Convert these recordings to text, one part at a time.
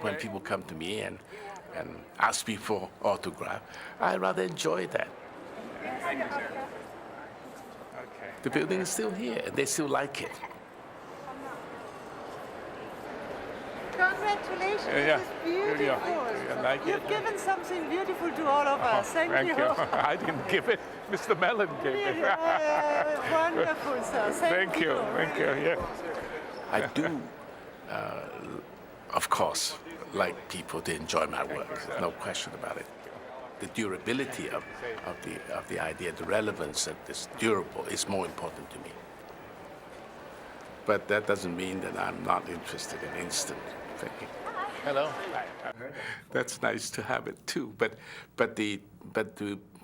when people come to me and ask me for autograph, I rather enjoy that. Thank you, sir. Okay. The building is still here, and they still like it. Congratulations, Yeah. this is beautiful. You like it? You've given something beautiful to all of us. Thank you. I didn't give it. Mr. Mellon gave it. Wonderful, sir. Thank you. Thank you. Yeah. I do, of course, like people to enjoy my work. No question about it. The durability of the idea, the relevance that it's durable is more important to me. But that doesn't mean that I'm not interested in instant thinking. Hello. That's nice to have it too. But to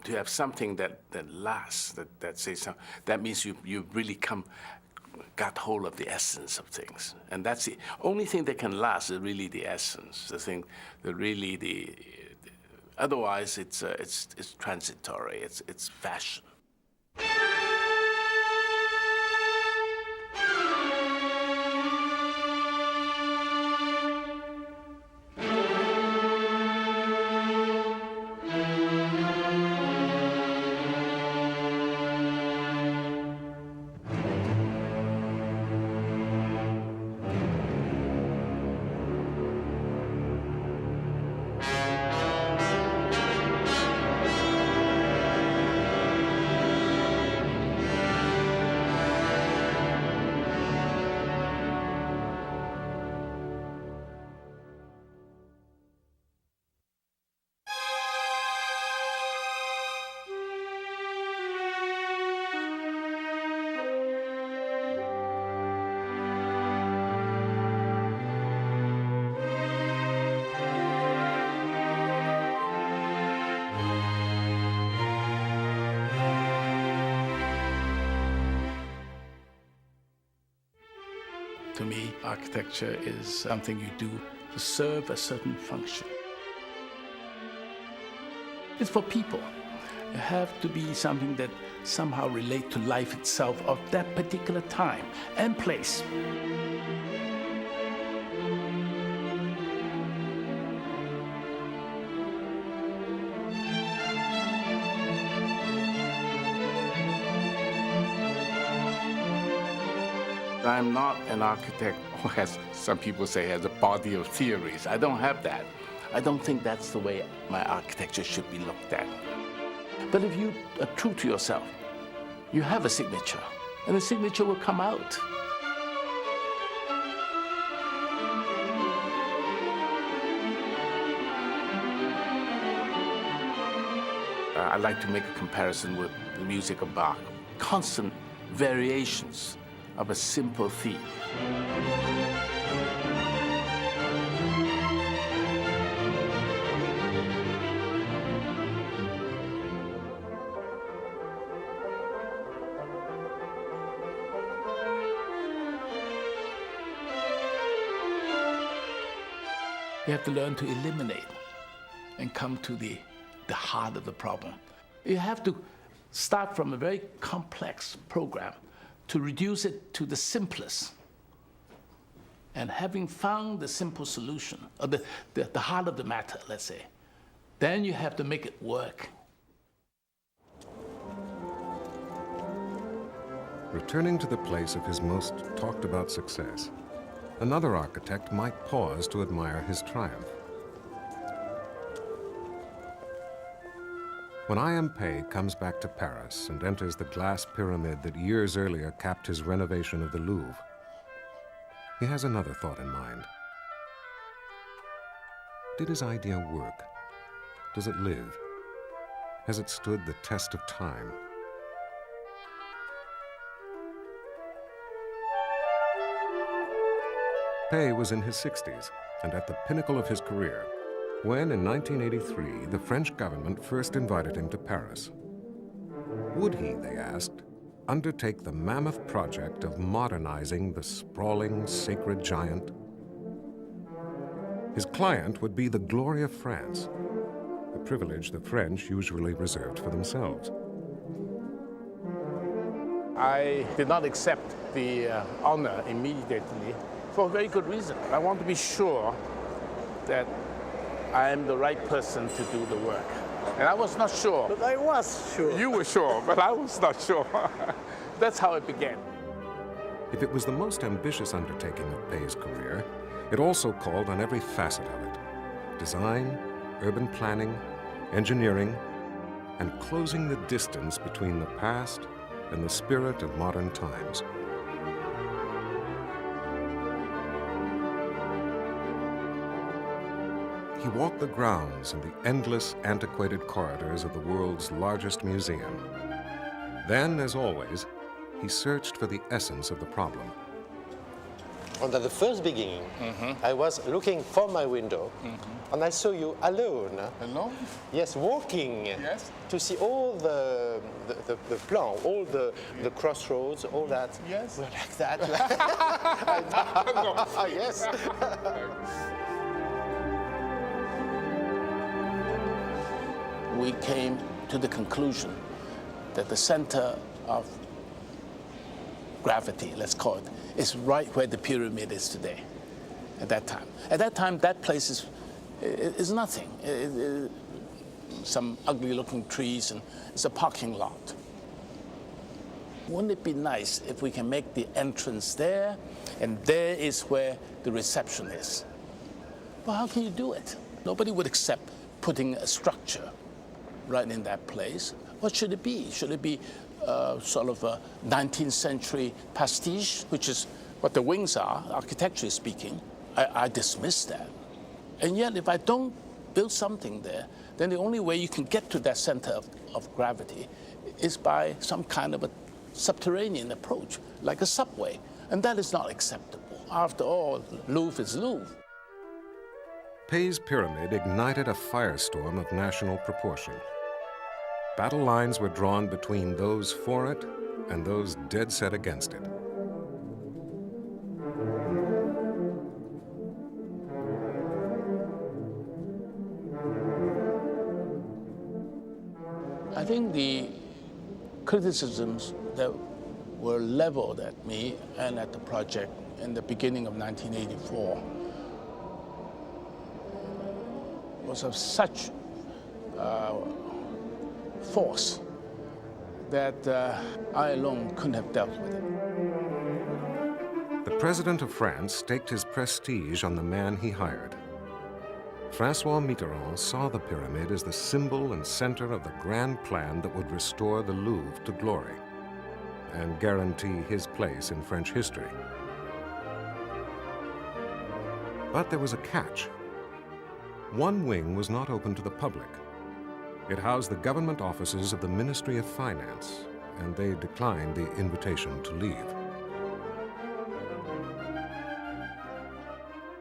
have something that lasts, that says something, that means you really got hold of the essence of things, and that's the only thing that can last is really the essence. The thing, otherwise it's transitory. It's fashion. To me, architecture is something you do to serve a certain function. It's for people. It have to be something that somehow relate to life itself of that particular time and place. I'm not an architect who has, some people say, has a body of theories. I don't have that. I don't think that's the way my architecture should be looked at. But if you are true to yourself, you have a signature, and the signature will come out. I like to make a comparison with the music of Bach. Constant variations of a simple theme. You have to learn to eliminate and come to the heart of the problem. You have to start from a very complex program to reduce it to the simplest. And having found the simple solution, or the heart of the matter, let's say, then you have to make it work. Returning to the place of his most talked about success, another architect might pause to admire his triumph. When i.m.pei comes back to Paris and enters the glass pyramid that years earlier capped his renovation of the Louvre, he has another thought in mind. Did his idea work? Does it live? Has it stood the test of time? Pei was in his 60s and at the pinnacle of his career when, in 1983, the French government first invited him to Paris. Would he, they asked, undertake the mammoth project of modernizing the sprawling, sacred giant? His client would be the glory of France, a privilege the French usually reserved for themselves. I did not accept the honor immediately for a very good reason. I want to be sure that I am the right person to do the work. And I was not sure. But I was sure. You were sure, but I was not sure. That's how it began. If it was the most ambitious undertaking of Pei's career, it also called on every facet of it: design, urban planning, engineering, and closing the distance between the past and the spirit of modern times. He walked the grounds and the endless, antiquated corridors of the world's largest museum. Then, as always, he searched for the essence of the problem. At the first beginning, I was looking from my window, and I saw you alone. Alone? Yes, walking. Yes. To see all the plan, all the crossroads, all that. Yes. Well, like that. Yes. We came to the conclusion that the center of gravity, let's call it, is right where the pyramid is today, at that time. At that time, that place is nothing. Some ugly-looking trees, and it's a parking lot. Wouldn't it be nice if we can make the entrance there, and there is where the reception is? Well, how can you do it? Nobody would accept putting a structure right in that place. What should it be? Should it be sort of a 19th century pastiche, which is what the wings are, architecturally speaking? I dismiss that. And yet, if I don't build something there, then the only way you can get to that center of gravity is by some kind of a subterranean approach, like a subway. And that is not acceptable. After all, Louvre is Louvre. Pei's pyramid ignited a firestorm of national proportion. Battle lines were drawn between those for it and those dead set against it. I think the criticisms that were leveled at me and at the project in the beginning of 1984 was of such force that I alone couldn't have dealt with it. The president of France staked his prestige on the man he hired. François Mitterrand saw the pyramid as the symbol and center of the grand plan that would restore the Louvre to glory and guarantee his place in French history. But there was a catch. One wing was not open to the public. It housed the government offices of the Ministry of Finance, and they declined the invitation to leave.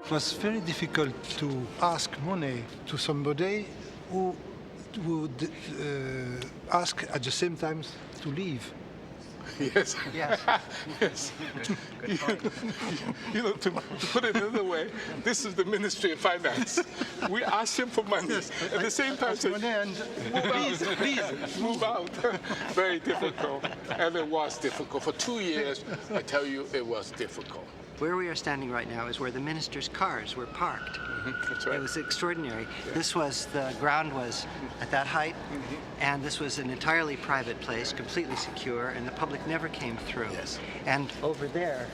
It was very difficult to ask money to somebody who would ask at the same time to leave. Yes. Yes. Yes. You know, to put it another way, this is the Ministry of Finance. We asked him for money. At the same time, said, Money and please. move out. Very difficult. And it was difficult. For 2 years, I tell you, it was difficult. Where we are standing right now is where the minister's cars were parked. That's right. It was extraordinary. This was, the ground was at that height, and this was an entirely private place, completely secure, and the public never came through. Yes. And over there,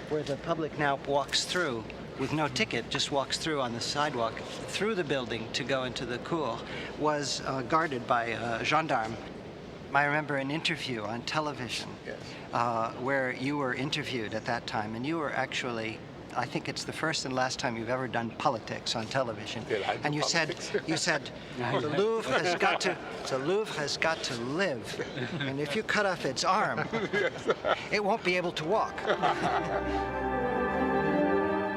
where the public now walks through, with no ticket, just walks through on the sidewalk, through the building to go into the cour, was guarded by a gendarme. I remember an interview on television where you were interviewed at that time, and you were actually, I think it's the first and last time you've ever done politics on television. And you said, the Louvre has got to live, and if you cut off its arm, it won't be able to walk.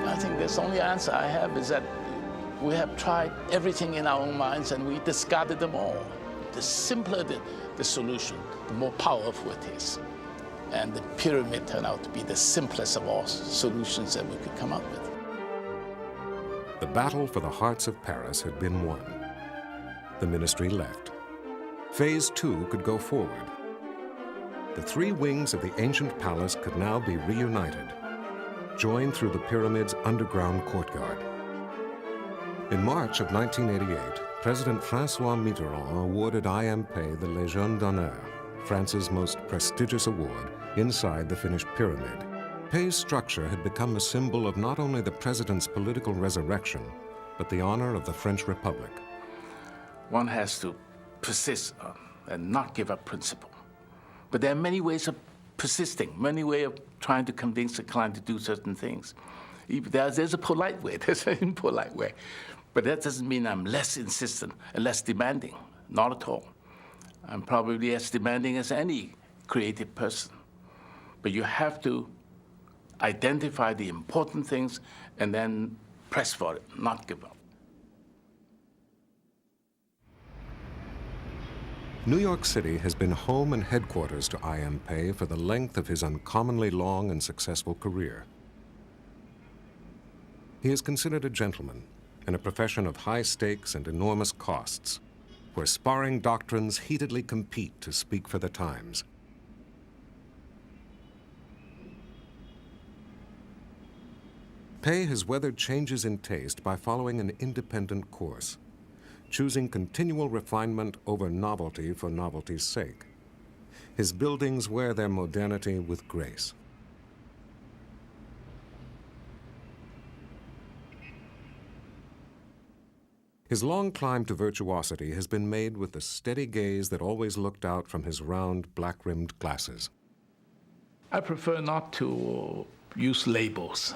I think the only answer I have is that we have tried everything in our own minds and we discarded them all. The simpler the solution, the more powerful it is. And the pyramid turned out to be the simplest of all solutions that we could come up with. The battle for the hearts of Paris had been won. The ministry left. Phase 2 could go forward. The three wings of the ancient palace could now be reunited, joined through the pyramid's underground courtyard. In March of 1988, President François Mitterrand awarded i.m.pei the Légion d'honneur, France's most prestigious award, inside the finished pyramid. Pei's structure had become a symbol of not only the president's political resurrection, but the honor of the French Republic. One has to persist and not give up principle. But there are many ways of persisting, many ways of trying to convince a client to do certain things. There's a polite way, there's an impolite way. But that doesn't mean I'm less insistent and less demanding, not at all. I'm probably as demanding as any creative person. But you have to identify the important things and then press for it, not give up. New York City has been home and headquarters to i.m.pei for the length of his uncommonly long and successful career. He is considered a gentleman in a profession of high stakes and enormous costs, where sparring doctrines heatedly compete to speak for the times. Pei has weathered changes in taste by following an independent course, choosing continual refinement over novelty for novelty's sake. His buildings wear their modernity with grace. His long climb to virtuosity has been made with the steady gaze that always looked out from his round, black-rimmed glasses. I prefer not to use labels.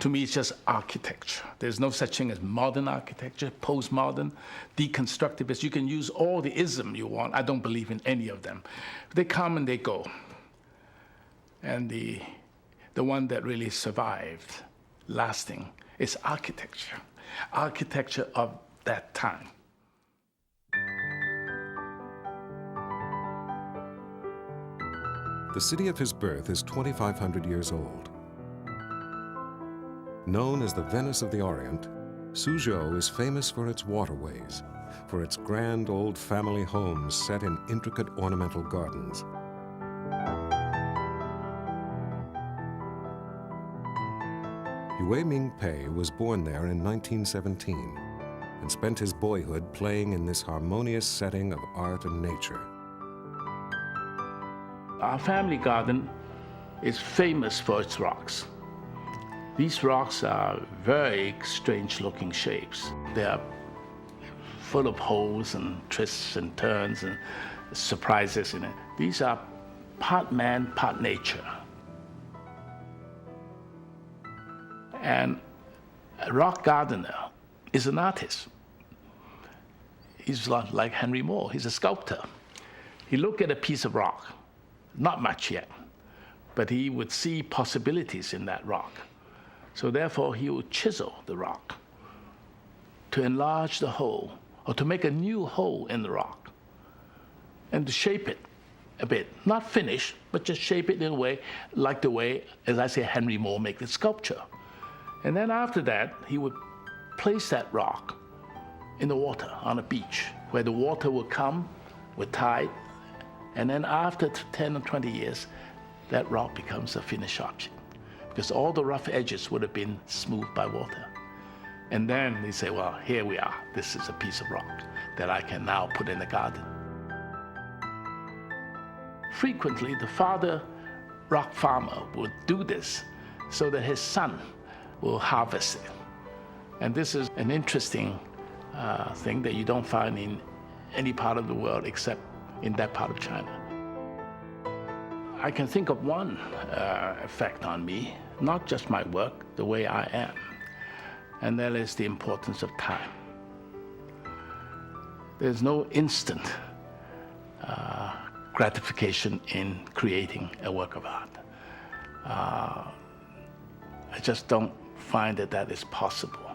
To me, it's just architecture. There's no such thing as modern architecture, postmodern, deconstructivist. You can use all the ism you want. I don't believe in any of them. They come and they go. And the one that really survived, lasting, is architecture. Architecture of that time. The city of his birth is 2,500 years old. Known as the Venice of the Orient, Suzhou is famous for its waterways, for its grand old family homes set in intricate ornamental gardens. i.m.pei was born there in 1917 and spent his boyhood playing in this harmonious setting of art and nature. Our family garden is famous for its rocks. These rocks are very strange-looking shapes. They are full of holes and twists and turns and surprises in it. These are part man, part nature. And a rock gardener is an artist. He's not like Henry Moore, he's a sculptor. He looked at a piece of rock, not much yet, but he would see possibilities in that rock. So therefore, he would chisel the rock to enlarge the hole, or to make a new hole in the rock, and to shape it a bit. Not finish, but just shape it in a way, like the way, as I say, Henry Moore made the sculpture. And then after that, he would place that rock in the water on a beach, where the water would come with tide, and then after 10 or 20 years, that rock becomes a finished object, because all the rough edges would have been smoothed by water. And then they say, well, here we are. This is a piece of rock that I can now put in the garden. Frequently, the father rock farmer would do this so that his son will harvest it. And this is an interesting thing that you don't find in any part of the world except in that part of China. I can think of one effect on me, not just my work, the way I am, and that is the importance of time. There's no instant gratification in creating a work of art. I just don't find that that is possible.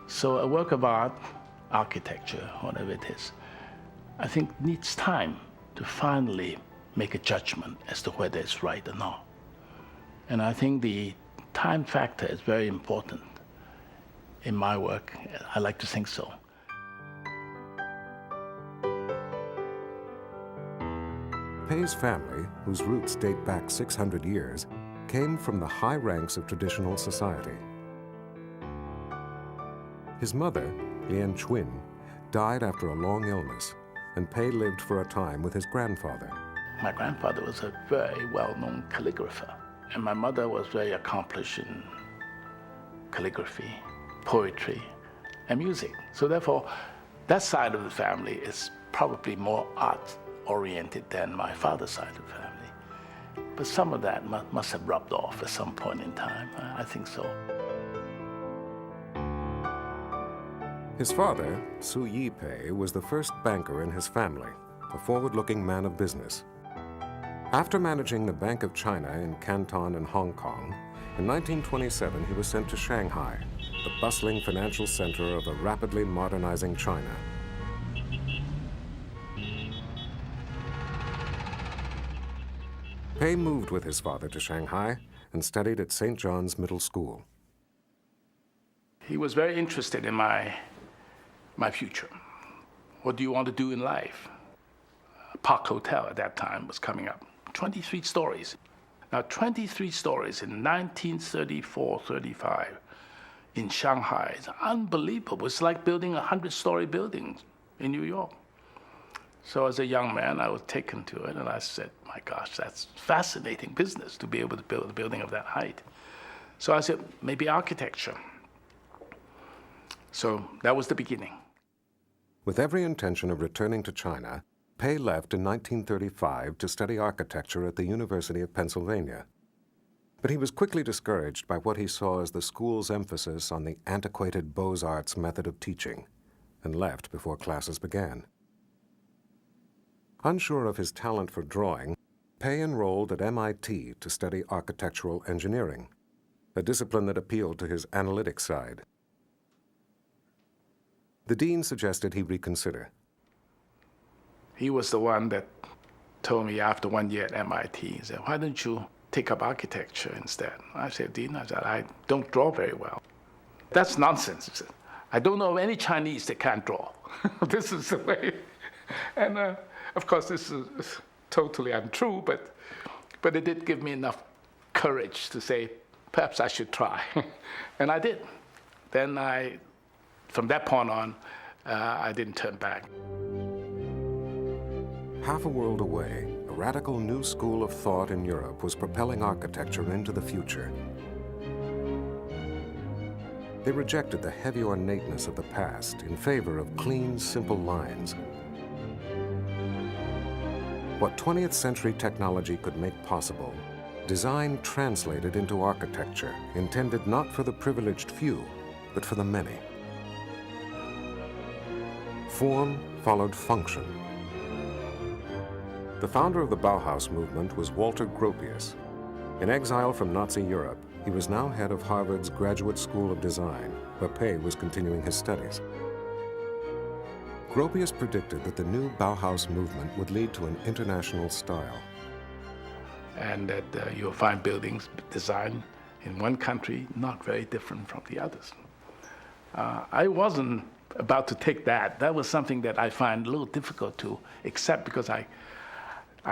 So a work of art, architecture, whatever it is, I think needs time to finally make a judgment as to whether it's right or not. And I think the time factor is very important in my work. I like to think so. Pei's family, whose roots date back 600 years, came from the high ranks of traditional society. His mother, Lian Chuin, died after a long illness, and Pei lived for a time with his grandfather. My grandfather was a very well-known calligrapher, and my mother was very accomplished in calligraphy, poetry, and music. So therefore, that side of the family is probably more art-oriented than my father's side of the family. But some of that must have rubbed off at some point in time. I think so. His father, Su Yi-pei, was the first banker in his family, a forward-looking man of business. After managing the Bank of China in Canton and Hong Kong, in 1927 he was sent to Shanghai, the bustling financial center of a rapidly modernizing China. Pei moved with his father to Shanghai and studied at St. John's Middle School. He was very interested in my future. What do you want to do in life? Park Hotel at that time was coming up. 23 stories. Now, 23 stories in 1934-35 in Shanghai is unbelievable. It's like building a 100-story building in New York. So as a young man, I was taken to it, and I said, my gosh, that's fascinating business to be able to build a building of that height. So I said, maybe architecture. So that was the beginning. With every intention of returning to China, Pei left in 1935 to study architecture at the University of Pennsylvania. But he was quickly discouraged by what he saw as the school's emphasis on the antiquated Beaux-Arts method of teaching, and left before classes began. Unsure of his talent for drawing, Pei enrolled at MIT to study architectural engineering, a discipline that appealed to his analytic side. The dean suggested he reconsider. He was the one that told me after 1 year at MIT, he said, why don't you take up architecture instead? I said, Dean, I don't draw very well. That's nonsense. He said, I don't know of any Chinese that can't draw. This is the way. And of course, this is totally untrue, but it did give me enough courage to say, perhaps I should try. And I did. Then from that point on, I didn't turn back. Half a world away, a radical new school of thought in Europe was propelling architecture into the future. They rejected the heavy ornateness of the past in favor of clean, simple lines. What 20th century technology could make possible, design translated into architecture, intended not for the privileged few, but for the many. Form followed function. The founder of the Bauhaus movement was Walter Gropius. In exile from Nazi Europe, he was now head of Harvard's Graduate School of Design, where Pei was continuing his studies. Gropius predicted that the new Bauhaus movement would lead to an international style. And that you'll find buildings designed in one country not very different from the others. I wasn't about to take that. That was something that I find a little difficult to accept because I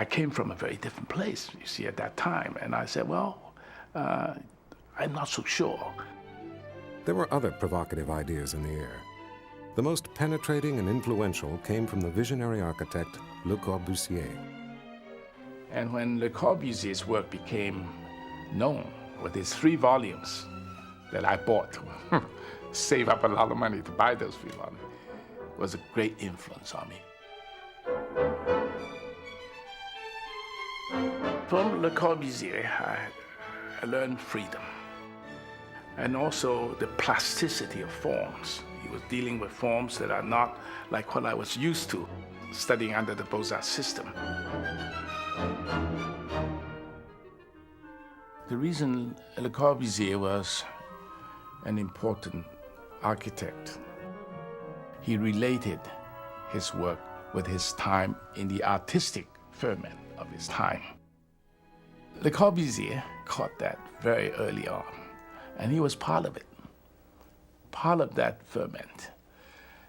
came from a very different place, you see, at that time. And I said, well, I'm not so sure. There were other provocative ideas in the air. The most penetrating and influential came from the visionary architect Le Corbusier. And when Le Corbusier's work became known with his 3 volumes that I bought, save up a lot of money to buy those 3 volumes, was a great influence on me. From Le Corbusier, I learned freedom and also the plasticity of forms. He was dealing with forms that are not like what I was used to studying under the Beaux-Arts system. The reason Le Corbusier was an important architect, he related his work with his time in the artistic ferment of his time. Le Corbusier caught that very early on, and he was part of it, part of that ferment.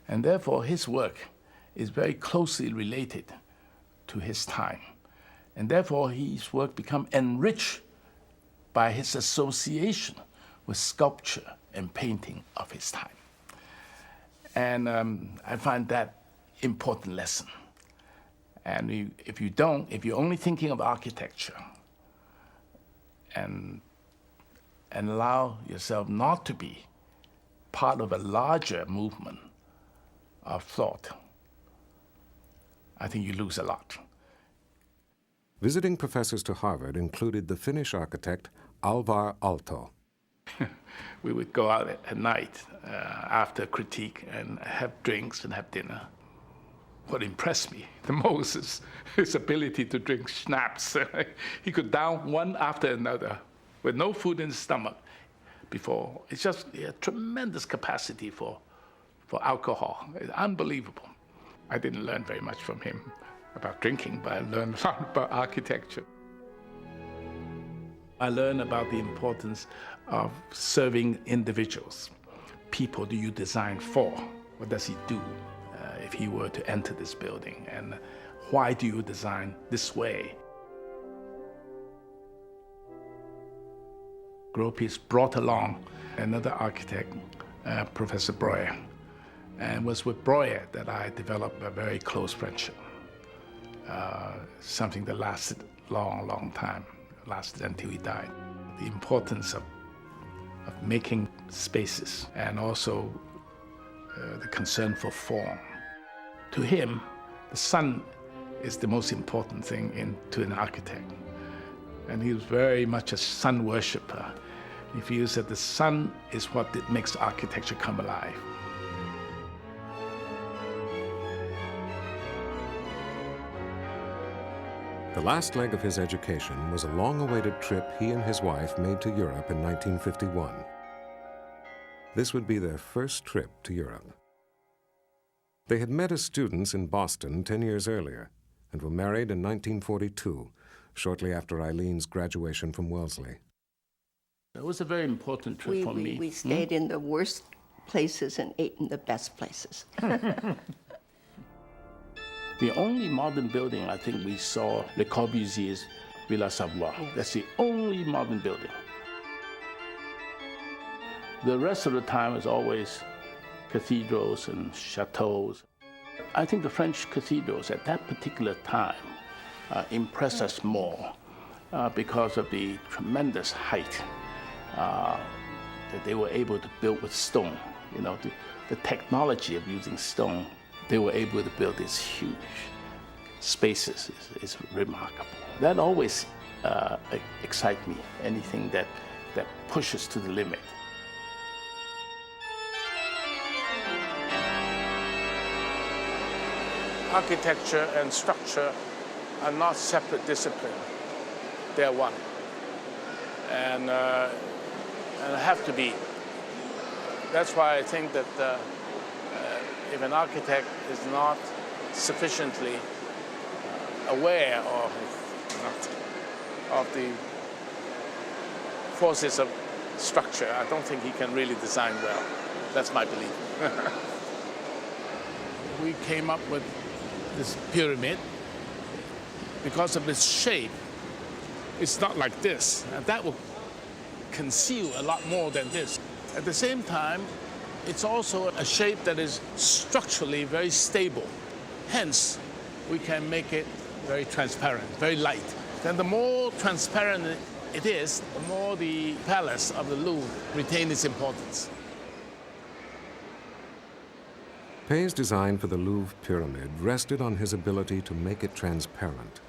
And therefore, his work is very closely related to his time. And therefore, his work become enriched by his association with sculpture and painting of his time. And I find that important lesson. And if you're only thinking of architecture and allow yourself not to be part of a larger movement of thought, I think you lose a lot. Visiting professors to Harvard included the Finnish architect Alvar Aalto. We would go out at night after critique and have drinks and have dinner. What impressed me the most is his ability to drink schnapps. He could down one after another with no food in his stomach before. It's just a tremendous capacity for alcohol. It's unbelievable. I didn't learn very much from him about drinking, but I learned a lot about architecture. I learned about the importance of serving individuals. People do you design for? What does he do if he were to enter this building? And why do you design this way? Gropius brought along another architect, Professor Breuer, and it was with Breuer that I developed a very close friendship, something that lasted long time, lasted until he died. The importance of making spaces and also the concern for form. To him, the sun is the most important thing to an architect. And he was very much a sun worshipper. He feels that the sun is what makes architecture come alive. The last leg of his education was a long-awaited trip he and his wife made to Europe in 1951. This would be their first trip to Europe. They had met as students in Boston 10 years earlier and were married in 1942, shortly after Eileen's graduation from Wellesley. It was a very important trip for me. We stayed in the worst places and ate in the best places. The only modern building I think we saw, Le Corbusier's Villa Savoie. Yes. That's the only modern building. The rest of the time is always cathedrals and chateaus. I think the French cathedrals at that particular time impressed us more because of the tremendous height that they were able to build with stone. You know, the technology of using stone. They were able to build these huge spaces is remarkable. That always excites me, anything that pushes to the limit. Architecture and structure are not separate disciplines. They are one. And have to be. That's why I think that if an architect is not sufficiently aware of the forces of structure, I don't think he can really design well. That's my belief. We came up with this pyramid because of its shape. It's not like this, and that will conceal a lot more than this. At the same time, it's also a shape that is structurally very stable. Hence, we can make it very transparent, very light. Then the more transparent it is, the more the palace of the Louvre retains its importance. Pei's design for the Louvre Pyramid rested on his ability to make it transparent.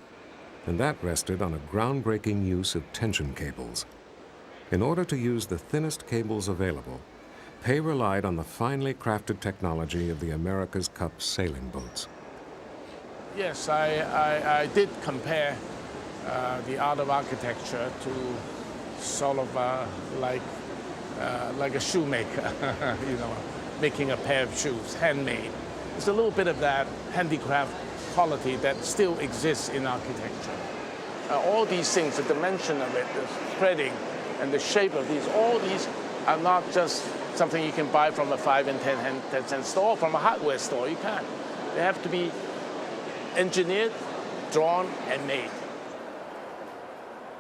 And that rested on a groundbreaking use of tension cables. In order to use the thinnest cables available, Pei relied on the finely crafted technology of the America's Cup sailing boats. Yes, I did compare the art of architecture to sort of like a shoemaker, you know, making a pair of shoes, handmade. There's a little bit of that handicraft quality that still exists in architecture. All these things, the dimension of it, the threading and the shape of these, all these are not just something you can buy from a 5 and 10 cent store, from a hardware store. You can't. They have to be engineered, drawn, and made.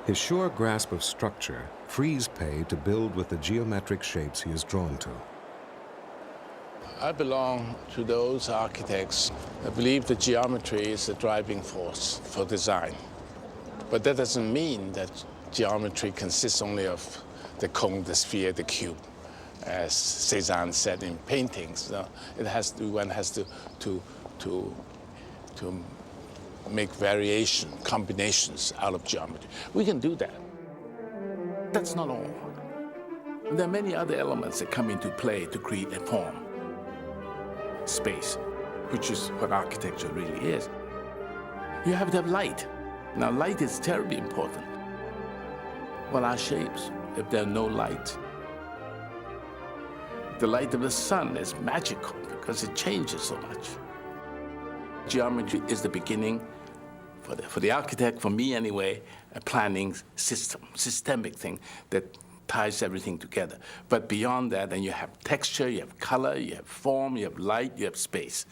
His sure grasp of structure frees Pei to build with the geometric shapes he is drawn to. I belong to those architects that believe that geometry is the driving force for design. But that doesn't mean that geometry consists only of the cone, the sphere, the cube, as Cézanne said in paintings. One has to make variation, combinations out of geometry. We can do that. That's not all. There are many other elements that come into play to create a form, space, which is what architecture really is. You have to have light. Now, light is terribly important. Well, our shapes, if there are no light, the light of the sun is magical because it changes so much. Geometry is the beginning, for the architect, for me anyway, a planning system, systemic thing that ties everything together. But beyond that, then you have texture, you have color, you have form, you have light, you have space.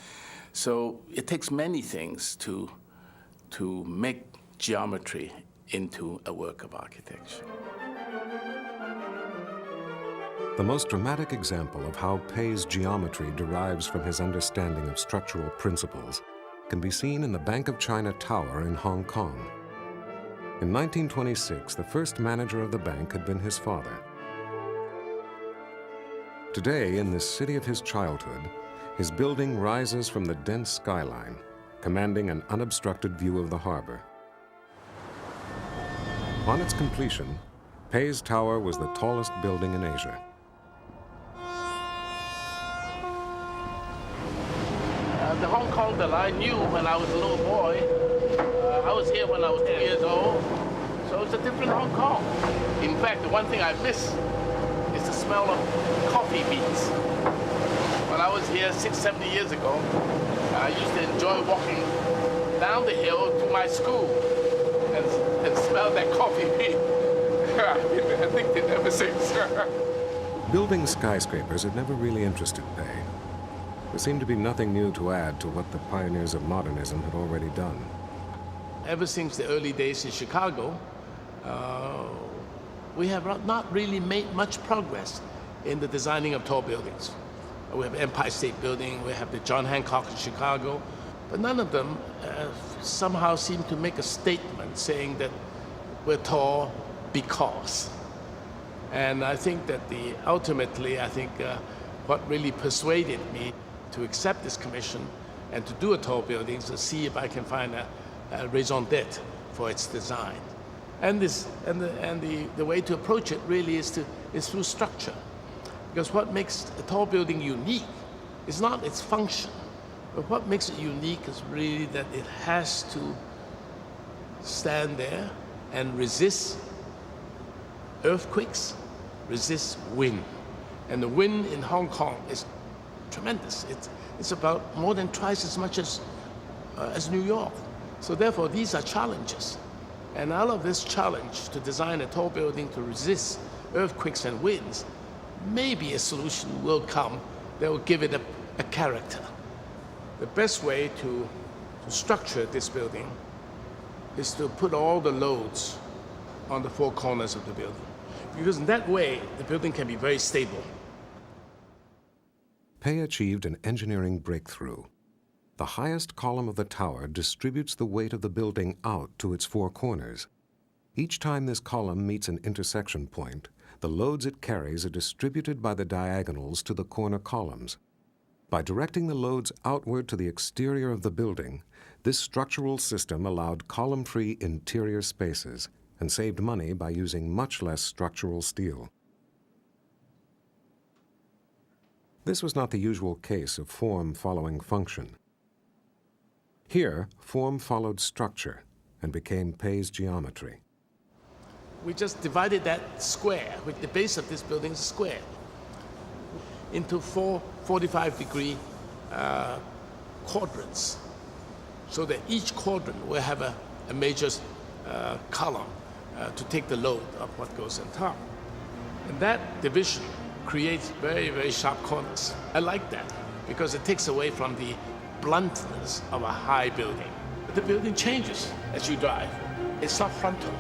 So it takes many things to make geometry into a work of architecture. The most dramatic example of how Pei's geometry derives from his understanding of structural principles can be seen in the Bank of China Tower in Hong Kong. In 1926, the first manager of the bank had been his father. Today, in this city of his childhood, his building rises from the dense skyline, commanding an unobstructed view of the harbor. On its completion, Pei's tower was the tallest building in Asia. The Hong Kong that I knew when I was a little boy, I was here when I was 2 years old, so it's a different Hong Kong. In fact, the one thing I miss is the smell of coffee beans. When I was here 60 years ago, I used to enjoy walking down the hill to my school and smell that coffee bean. I've been addicted ever since. Building skyscrapers had never really interested Pei. There seemed to be nothing new to add to what the pioneers of modernism had already done. Ever since the early days in Chicago, we have not really made much progress in the designing of tall buildings. We have Empire State Building, we have the John Hancock in Chicago, but none of them somehow seem to make a statement saying that we're tall because. And I think that ultimately, what really persuaded me to accept this commission and to do a tall building is to see if I can find a raison d'etre for its design. And the way to approach it really is through structure. Because what makes a tall building unique is not its function, but what makes it unique is really that it has to stand there and resist earthquakes, resist wind. And the wind in Hong Kong is tremendous. It's about more than twice as much as New York. So therefore, these are challenges. And out of this challenge to design a tall building to resist earthquakes and winds, maybe a solution will come that will give it a character. The best way to structure this building is to put all the loads on the four corners of the building. Because in that way, the building can be very stable. Pei achieved an engineering breakthrough. The highest column of the tower distributes the weight of the building out to its four corners. Each time this column meets an intersection point, the loads it carries are distributed by the diagonals to the corner columns. By directing the loads outward to the exterior of the building, this structural system allowed column-free interior spaces and saved money by using much less structural steel. This was not the usual case of form following function. Here, form followed structure and became Pei's geometry. We just divided that square, with the base of this building is a square, into four 45-degree quadrants, so that each quadrant will have a major column to take the load of what goes on top. And that division creates very, very sharp corners. I like that because it takes away from the bluntness of a high building. But the building changes as you drive. It's not frontal.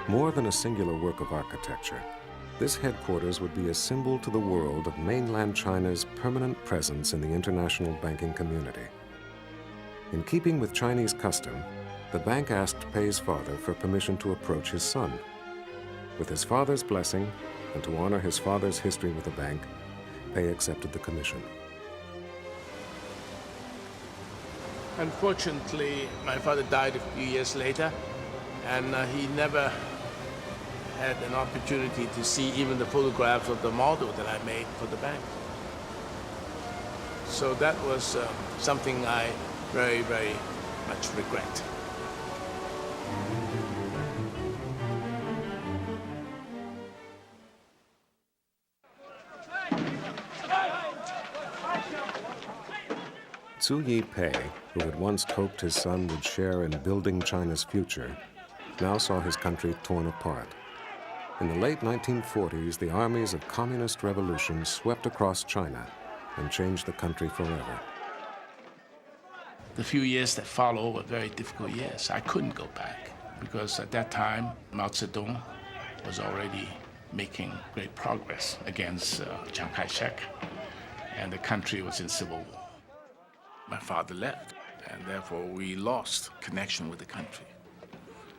More than a singular work of architecture, This headquarters would be a symbol to the world of mainland China's permanent presence in the international banking community. In keeping with Chinese custom, the bank asked Pei's father for permission to approach his son. With his father's blessing, and to honor his father's history with the bank, Pei accepted the commission. Unfortunately, my father died a few years later, and he never had an opportunity to see even the photographs of the model that I made for the bank. So that was something I very, very much regret. i.mpei, who had once hoped his son would share in building China's future, now saw his country torn apart. In the late 1940s, the armies of communist revolution swept across China and changed the country forever. The few years that followed were very difficult years. I couldn't go back because at that time, Mao Zedong was already making great progress against Chiang Kai-shek, and the country was in civil war. My father left, and therefore we lost connection with the country.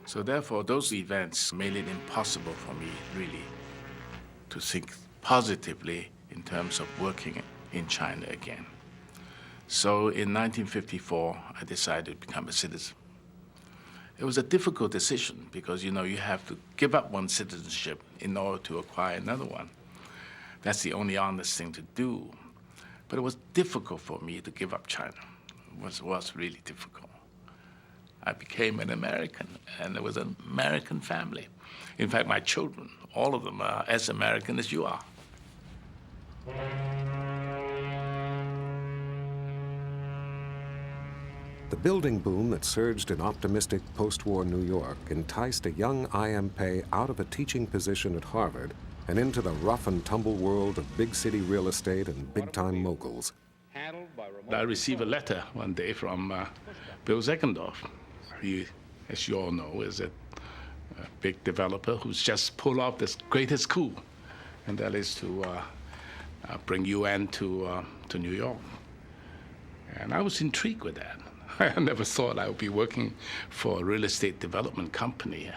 So therefore, those events made it impossible for me, really, to think positively in terms of working in China again. So in 1954, I decided to become a citizen. It was a difficult decision because, you have to give up one citizenship in order to acquire another one. That's the only honest thing to do. But it was difficult for me to give up China. It was really difficult. I became an American, and it was an American family. In fact, my children, all of them are as American as you are. The building boom that surged in optimistic post-war New York enticed a young i.m.pei out of a teaching position at Harvard and into the rough and tumble world of big city real estate and big-time moguls. I received a letter one day from Bill Zeckendorf. He, as you all know, is a big developer who's just pulled off this greatest coup, and that is to bring UN to New York. And I was intrigued with that. I never thought I would be working for a real estate development company.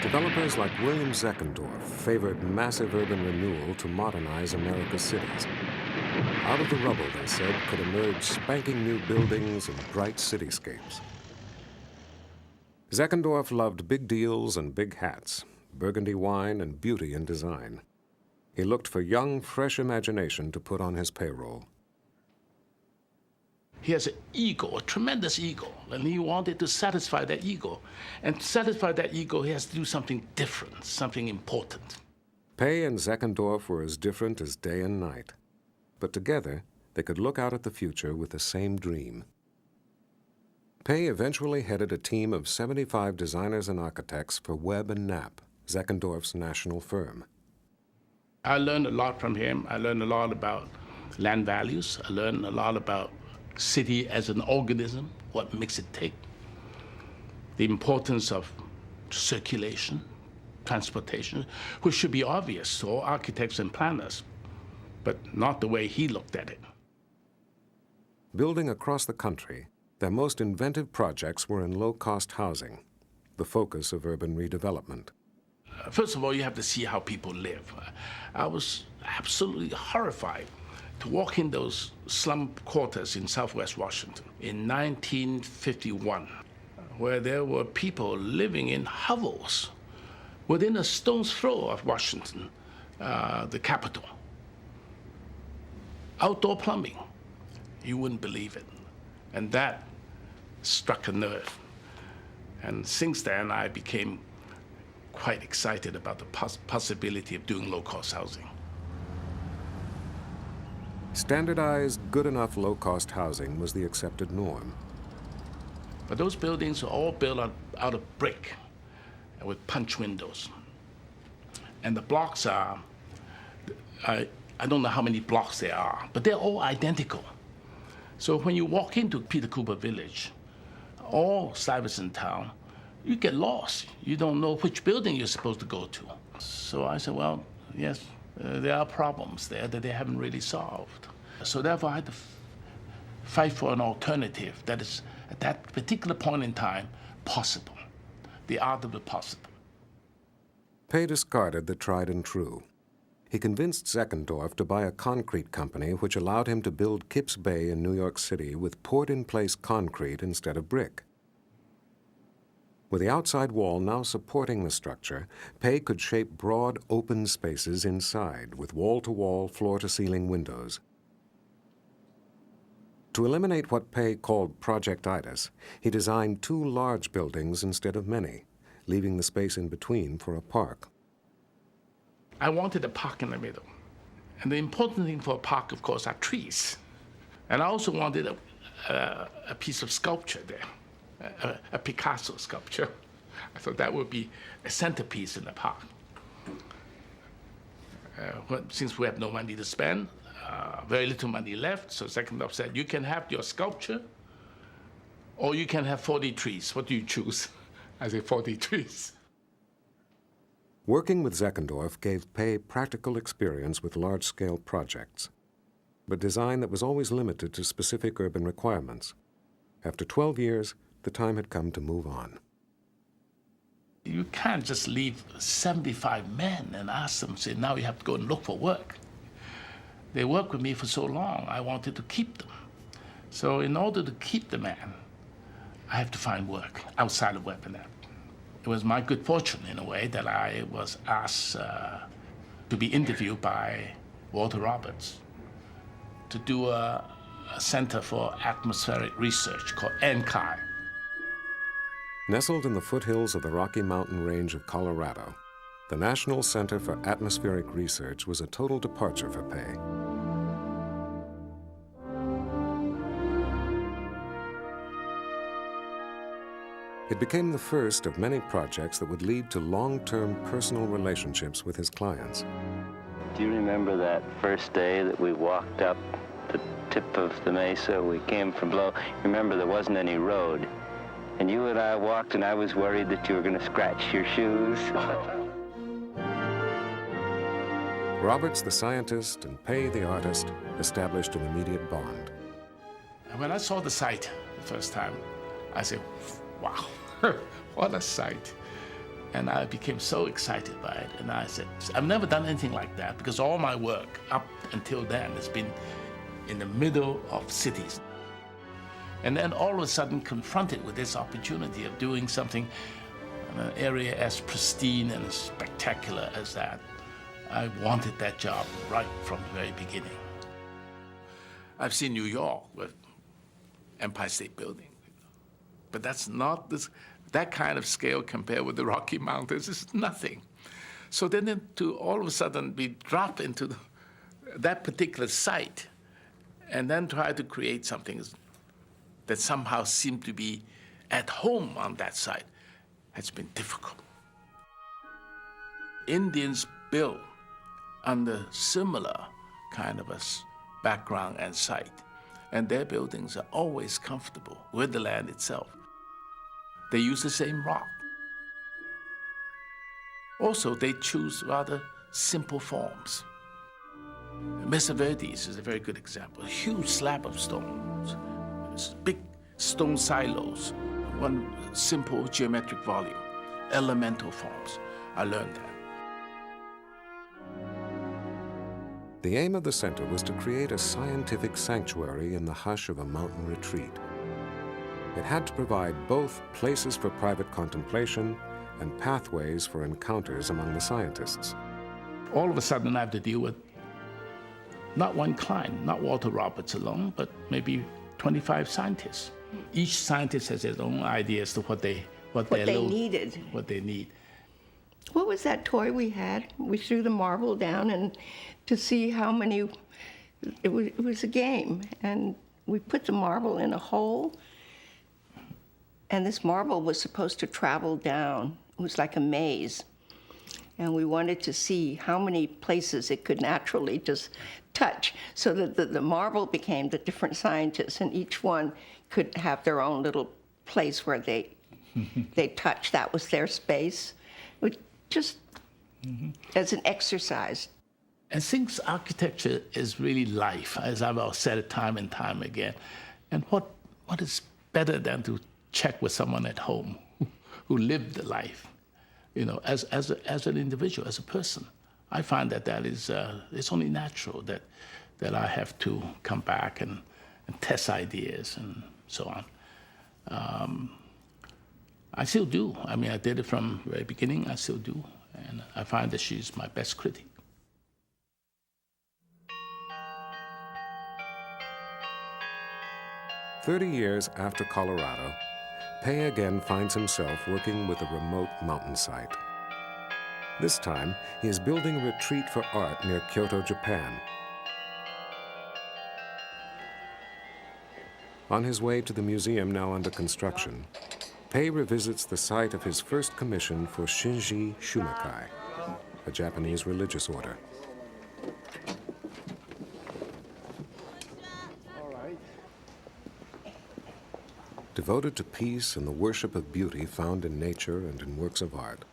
Developers like William Zeckendorf favored massive urban renewal to modernize America's cities. Out of the rubble, they said, could emerge spanking new buildings and bright cityscapes. Zeckendorf loved big deals and big hats, burgundy wine and beauty in design. He looked for young, fresh imagination to put on his payroll. He has an ego, a tremendous ego, and he wanted to satisfy that ego. And to satisfy that ego, he has to do something different, something important. Pei and Zeckendorf were as different as day and night. But together, they could look out at the future with the same dream. Pei eventually headed a team of 75 designers and architects for Webb and Knapp, Zeckendorf's national firm. I learned a lot from him. I learned a lot about land values. I learned a lot about city as an organism, what makes it tick, the importance of circulation, transportation, which should be obvious to all architects and planners, but not the way he looked at it. Building across the country, their most inventive projects were in low-cost housing, the focus of urban redevelopment. First of all, you have to see how people live. I was absolutely horrified to walk in those slum quarters in Southwest Washington in 1951, where there were people living in hovels within a stone's throw of Washington, the capital. Outdoor plumbing, you wouldn't believe it. And that struck a nerve. And since then, I became quite excited about the possibility of doing low-cost housing. Standardized, good enough low-cost housing was the accepted norm. But those buildings are all built out of brick with punch windows. And the blocks are, I don't know how many blocks there are, but they're all identical. So when you walk into Peter Cooper Village, all Stuyvesant Town, you get lost. You don't know which building you're supposed to go to. So I said, well, yes, there are problems there that they haven't really solved. So therefore, I had to fight for an alternative that is, at that particular point in time, possible, the art of the possible. Pei discarded the tried and true. He convinced Zeckendorf to buy a concrete company which allowed him to build Kips Bay in New York City with poured-in-place concrete instead of brick. With the outside wall now supporting the structure, Pei could shape broad, open spaces inside with wall-to-wall, floor-to-ceiling windows. To eliminate what Pei called projectitis, he designed 2 large buildings instead of many, leaving the space in between for a park. I wanted a park in the middle. And the important thing for a park, of course, are trees. And I also wanted a piece of sculpture there, a Picasso sculpture. I thought that would be a centerpiece in the park. Since we have no money to spend, very little money left, so Zeckendorf said, you can have your sculpture, or you can have 40 trees. What do you choose? I said 40 trees. Working with Zeckendorf gave Pei practical experience with large-scale projects, but design that was always limited to specific urban requirements. After 12 years, the time had come to move on. You can't just leave 75 men and ask them, say, now you have to go and look for work. They worked with me for so long, I wanted to keep them. So in order to keep the man, I have to find work outside of Weaponette. It was my good fortune, in a way, that I was asked to be interviewed by Walter Roberts to do a Center for Atmospheric Research called i.mpei. Nestled in the foothills of the Rocky Mountain Range of Colorado, the National Center for Atmospheric Research was a total departure for Pei. It became the first of many projects that would lead to long-term personal relationships with his clients. Do you remember that first day that we walked up the tip of the mesa? We came from below. Remember, there wasn't any road. And you and I walked, and I was worried that you were going to scratch your shoes. Roberts, the scientist, and Pei, the artist, established an immediate bond. When I saw the site the first time, I said, wow, what a sight. And I became so excited by it. And I said, I've never done anything like that, because all my work up until then has been in the middle of cities. And then all of a sudden confronted with this opportunity of doing something in an area as pristine and as spectacular as that, I wanted that job right from the very beginning. I've seen New York with Empire State Building, but that's not that kind of scale compared with the Rocky Mountains. It's nothing. So then to all of a sudden be dropped into that particular site and then try to create something that somehow seemed to be at home on that site has been difficult. Indians built under similar kind of a background and site, and their buildings are always comfortable with the land itself. They use the same rock. Also, they choose rather simple forms. Mesa Verdes is a very good example. A huge slab of stones, big stone silos, one simple geometric volume, elemental forms. I learned that. The aim of the center was to create a scientific sanctuary in the hush of a mountain retreat. It had to provide both places for private contemplation and pathways for encounters among the scientists. All of a sudden, I have to deal with not one client, not Walter Roberts alone, but maybe 25 scientists. Each scientist has his own idea as to what they needed. What they need. What was that toy we had? We threw the marble down and to see how many, it was a game. And we put the marble in a hole, and this marble was supposed to travel down. It was like a maze. And we wanted to see how many places it could naturally just touch, so that the marble became the different scientists, and each one could have their own little place where they they touched, that was their space. Just as an exercise. And since architecture is really life, as I've said it time and time again, and what is better than to check with someone at home who lived the life, as an individual, as a person. I find that is it's only natural that I have to come back and test ideas and so on. I still do. I mean, I did it from the very beginning. I still do. And I find that she's my best critic. "30 years after Colorado, Pei again finds himself working with a remote mountain site. This time, he is building a retreat for art near Kyoto, Japan. On his way to the museum now under construction, Pei revisits the site of his first commission for Shinji Shumakai, a Japanese religious order. Devoted to peace and the worship of beauty found in nature and in works of art,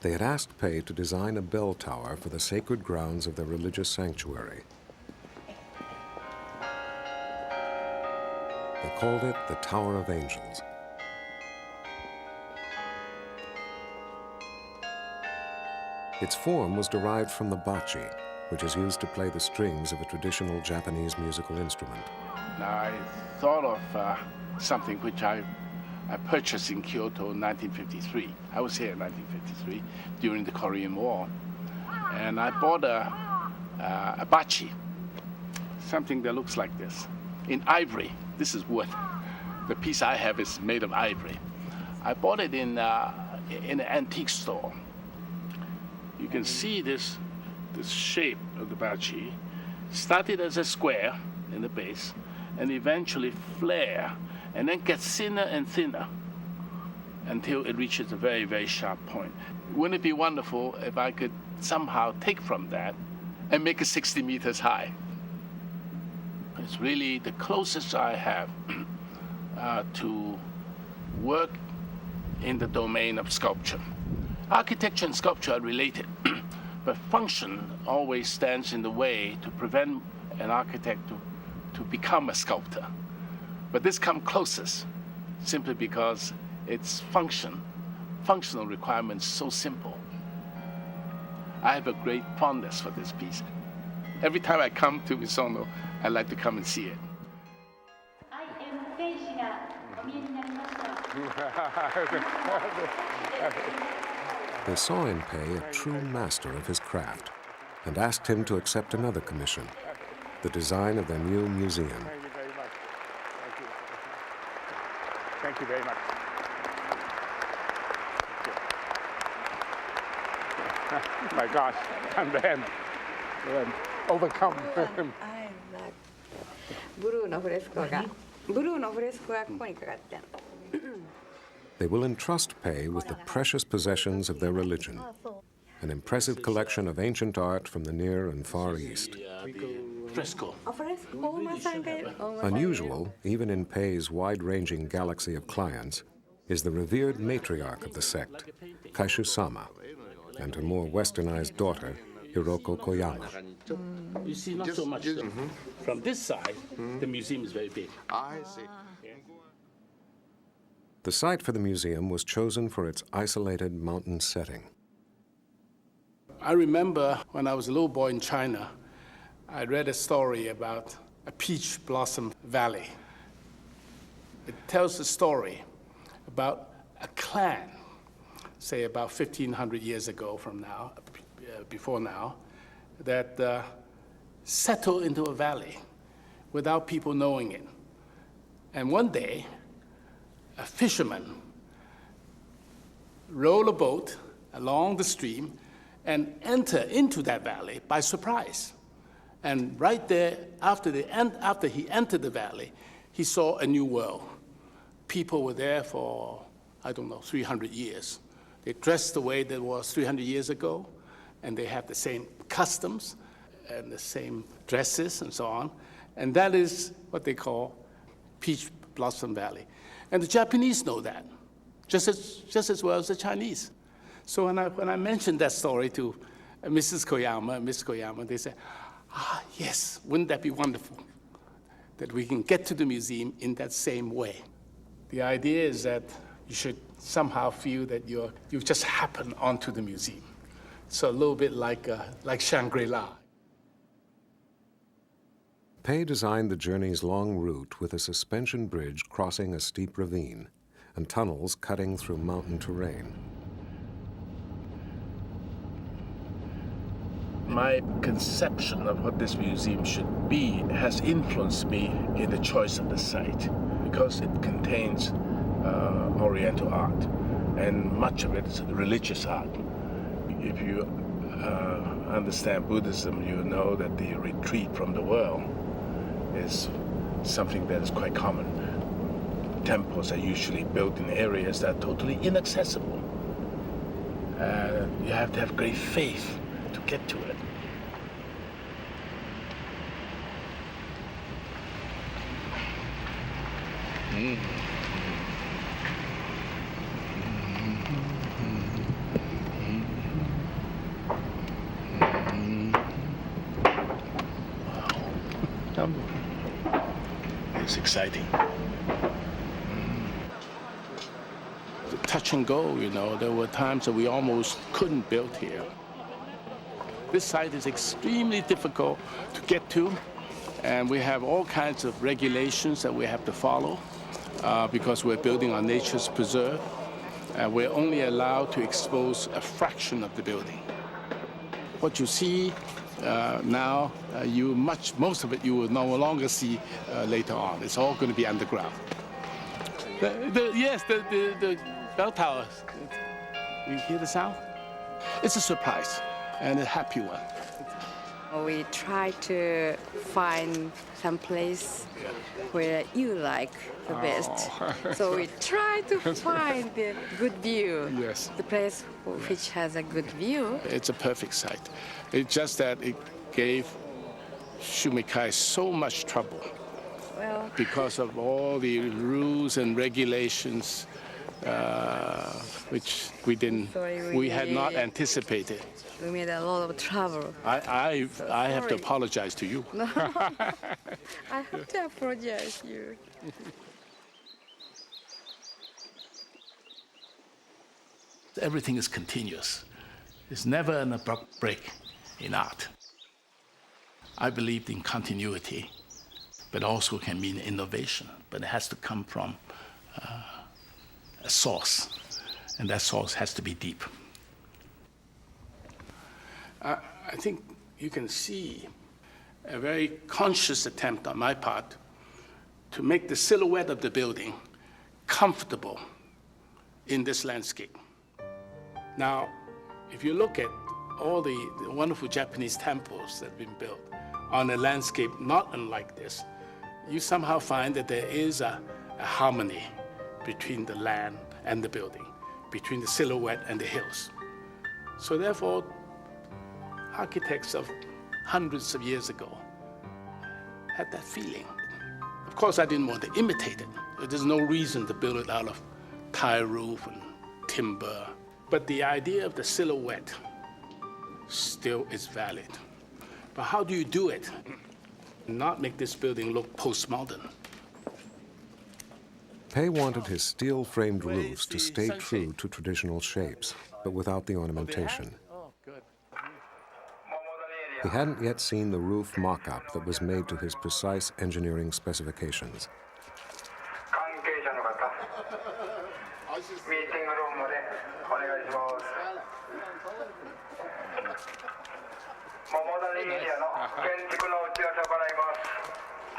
they had asked Pei to design a bell tower for the sacred grounds of their religious sanctuary. They called it the Tower of Angels. Its form was derived from the bachi, which is used to play the strings of a traditional Japanese musical instrument. Now, I thought of something which I purchased in Kyoto in 1953. I was here in 1953 during the Korean War. And I bought a bachi, something that looks like this, in ivory. This is wood. The piece I have is made of ivory. I bought it in an antique store. You can see this shape of the bachi started as a square in the base and eventually flare and then gets thinner and thinner until it reaches a very, very sharp point. Wouldn't it be wonderful if I could somehow take from that and make it 60 meters high? It's really the closest I have to work in the domain of sculpture. Architecture and sculpture are related, but function always stands in the way to prevent an architect to become a sculptor. But this comes closest simply because its functional requirements so simple. I have a great fondness for this piece. Every time I come to Misono, I like to come and see it. They saw in Pei a true master of his craft and asked him to accept another commission, the design of their new museum. Thank you very much. Thank you very much. My gosh, I'm then overcome. ブルーのフレスコがここにかかってんの。 They will entrust Pei with the precious possessions of their religion, an impressive collection of ancient art from the Near and Far East. Fresco. Unusual, even in Pei's wide-ranging galaxy of clients, is the revered matriarch of the sect, Kaishu-sama, and her more westernized daughter, Hiroko Koyama. You see, not so much. From this side, the museum is very big. I see. The site for the museum was chosen for its isolated mountain setting. I remember when I was a little boy in China, I read a story about a peach blossom valley. It tells a story about a clan, say about 1,500 years ago from now, before now, that settled into a valley without people knowing it. And one day, a fisherman rowed a boat along the stream and entered into that valley by surprise. And right there, after he entered the valley, he saw a new world. People were there for, 300 years. They dressed the way that was 300 years ago, and they have the same customs and the same dresses and so on. And that is what they call Peach Blossom Valley. And the Japanese know that. just as well as the Chinese. So when I mentioned that story to Mrs. Koyama, they said, yes, wouldn't that be wonderful that we can get to the museum in that same way. The idea is that you should somehow feel that you've just happened onto the museum. So a little bit like Shangri-La. Pei designed the journey's long route with a suspension bridge crossing a steep ravine and tunnels cutting through mountain terrain. My conception of what this museum should be has influenced me in the choice of the site because it contains Oriental art, and much of it is religious art. If you understand Buddhism, you know that the retreat from the world is something that is quite common. Temples are usually built in areas that are totally inaccessible. You have to have great faith to get to it. It's exciting. Touch and go, you know. There were times that we almost couldn't build here. This site is extremely difficult to get to, and we have all kinds of regulations that we have to follow because we're building on nature's preserve. We're only allowed to expose a fraction of the building. What you see now, most of it you will no longer see later on. It's all going to be underground. The bell tower. You hear the sound? It's a surprise and a happy one. We try to find some place where you like the best. So we try to find the good view. Yes. The place which has a good view. It's a perfect site. It's just that it gave Shumikai so much trouble because of all the rules and regulations which we had not anticipated. We made a lot of trouble. I have to apologize to you. No, I have to apologize to you. Everything is continuous. There's never an abrupt break in art. I believed in continuity, but also can mean innovation. But it has to come from a source, and that source has to be deep. I think you can see a very conscious attempt on my part to make the silhouette of the building comfortable in this landscape. Now, if you look at all the wonderful Japanese temples that have been built on a landscape not unlike this, you somehow find that there is a harmony between the land and the building, between the silhouette and the hills. So therefore, architects of hundreds of years ago had that feeling. Of course, I didn't want to imitate it. There's no reason to build it out of tile roof and timber. But the idea of the silhouette still is valid. But how do you do it? Not make this building look postmodern. Pei wanted his steel-framed roofs to stay true to traditional shapes, but without the ornamentation. He hadn't yet seen the roof mock-up that was made to his precise engineering specifications.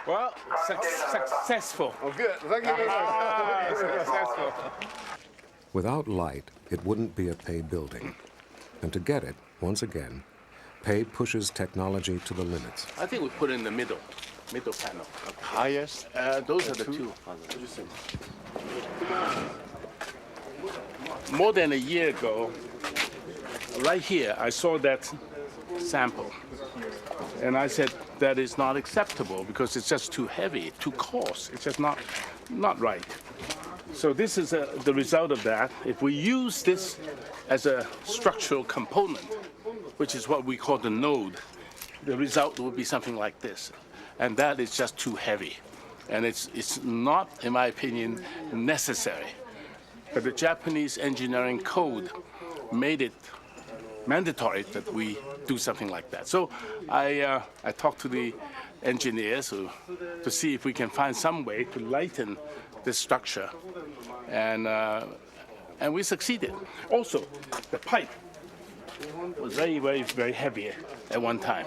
Well, successful. Oh, good. Thank you very much. Successful. Without light, it wouldn't be a Pei building. And to get it, once again, Pei pushes technology to the limits. I think we put it in the middle panel. Highest? Those are the two. More than a year ago, right here, I saw that sample. And I said, that is not acceptable because it's just too heavy, too coarse. It's just not right. So this is the result of that. If we use this as a structural component, which is what we call the node, the result will be something like this. And that is just too heavy. And it's not, in my opinion, necessary. But the Japanese engineering code made it mandatory that we do something like that. So I talked to the engineers to see if we can find some way to lighten this structure. And we succeeded. Also, the pipe was very, very, very heavy at one time.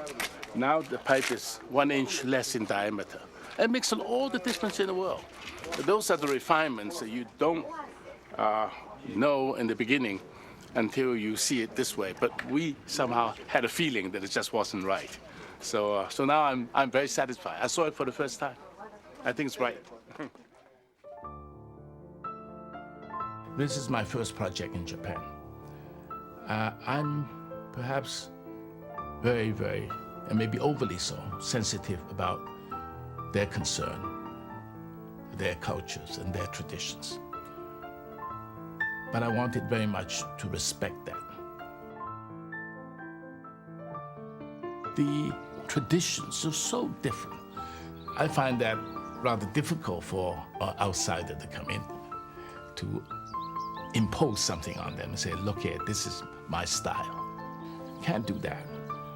Now the pipe is 1 inch less in diameter. It makes all the difference in the world. Those are the refinements that you don't know in the beginning until you see it this way. But we somehow had a feeling that it just wasn't right. So now I'm very satisfied. I saw it for the first time. I think it's right. This is my first project in Japan. I'm perhaps very, very, and maybe overly so, sensitive about their concern, their cultures, and their traditions. But I wanted very much to respect that. The traditions are so different. I find that rather difficult for an outsider to come in, to impose something on them and say, look here, this is my style. Can't do that.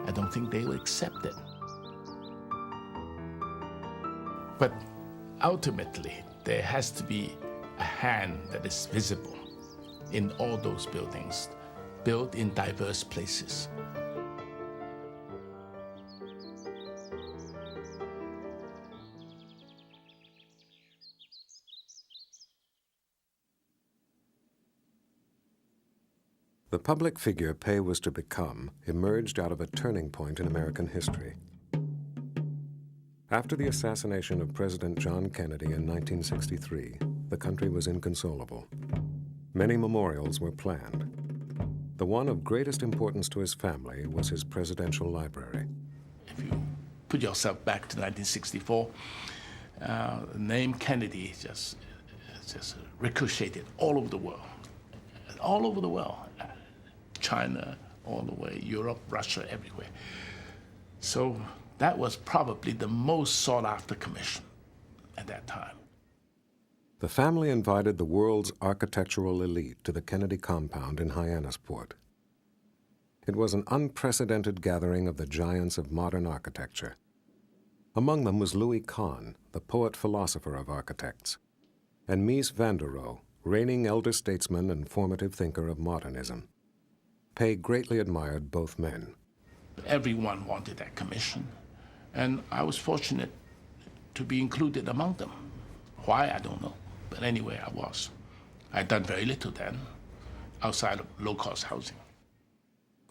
I don't think they will accept it. But ultimately, there has to be a hand that is visible in all those buildings, built in diverse places. The public figure Pei was to become emerged out of a turning point in American history. After the assassination of President John Kennedy in 1963, the country was inconsolable. Many memorials were planned. The one of greatest importance to his family was his presidential library. If you put yourself back to 1964, the name Kennedy just ricocheted all over the world. All over the world. China, all the way, Europe, Russia, everywhere. So that was probably the most sought-after commission at that time. The family invited the world's architectural elite to the Kennedy compound in Hyannisport. It was an unprecedented gathering of the giants of modern architecture. Among them was Louis Kahn, the poet-philosopher of architects, and Mies van der Rohe, reigning elder statesman and formative thinker of modernism. Pei greatly admired both men. Everyone wanted that commission, and I was fortunate to be included among them. Why, I don't know, but anyway, I was. I'd done very little then, outside of low-cost housing.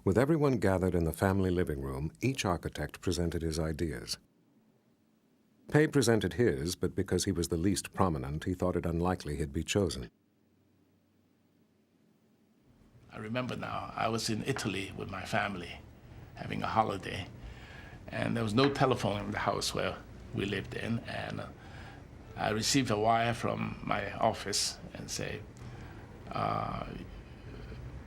With everyone gathered in the family living room, each architect presented his ideas. Pei presented his, but because he was the least prominent, he thought it unlikely he'd be chosen. I remember now, I was in Italy with my family, having a holiday, and there was no telephone in the house where we lived in, and I received a wire from my office and say,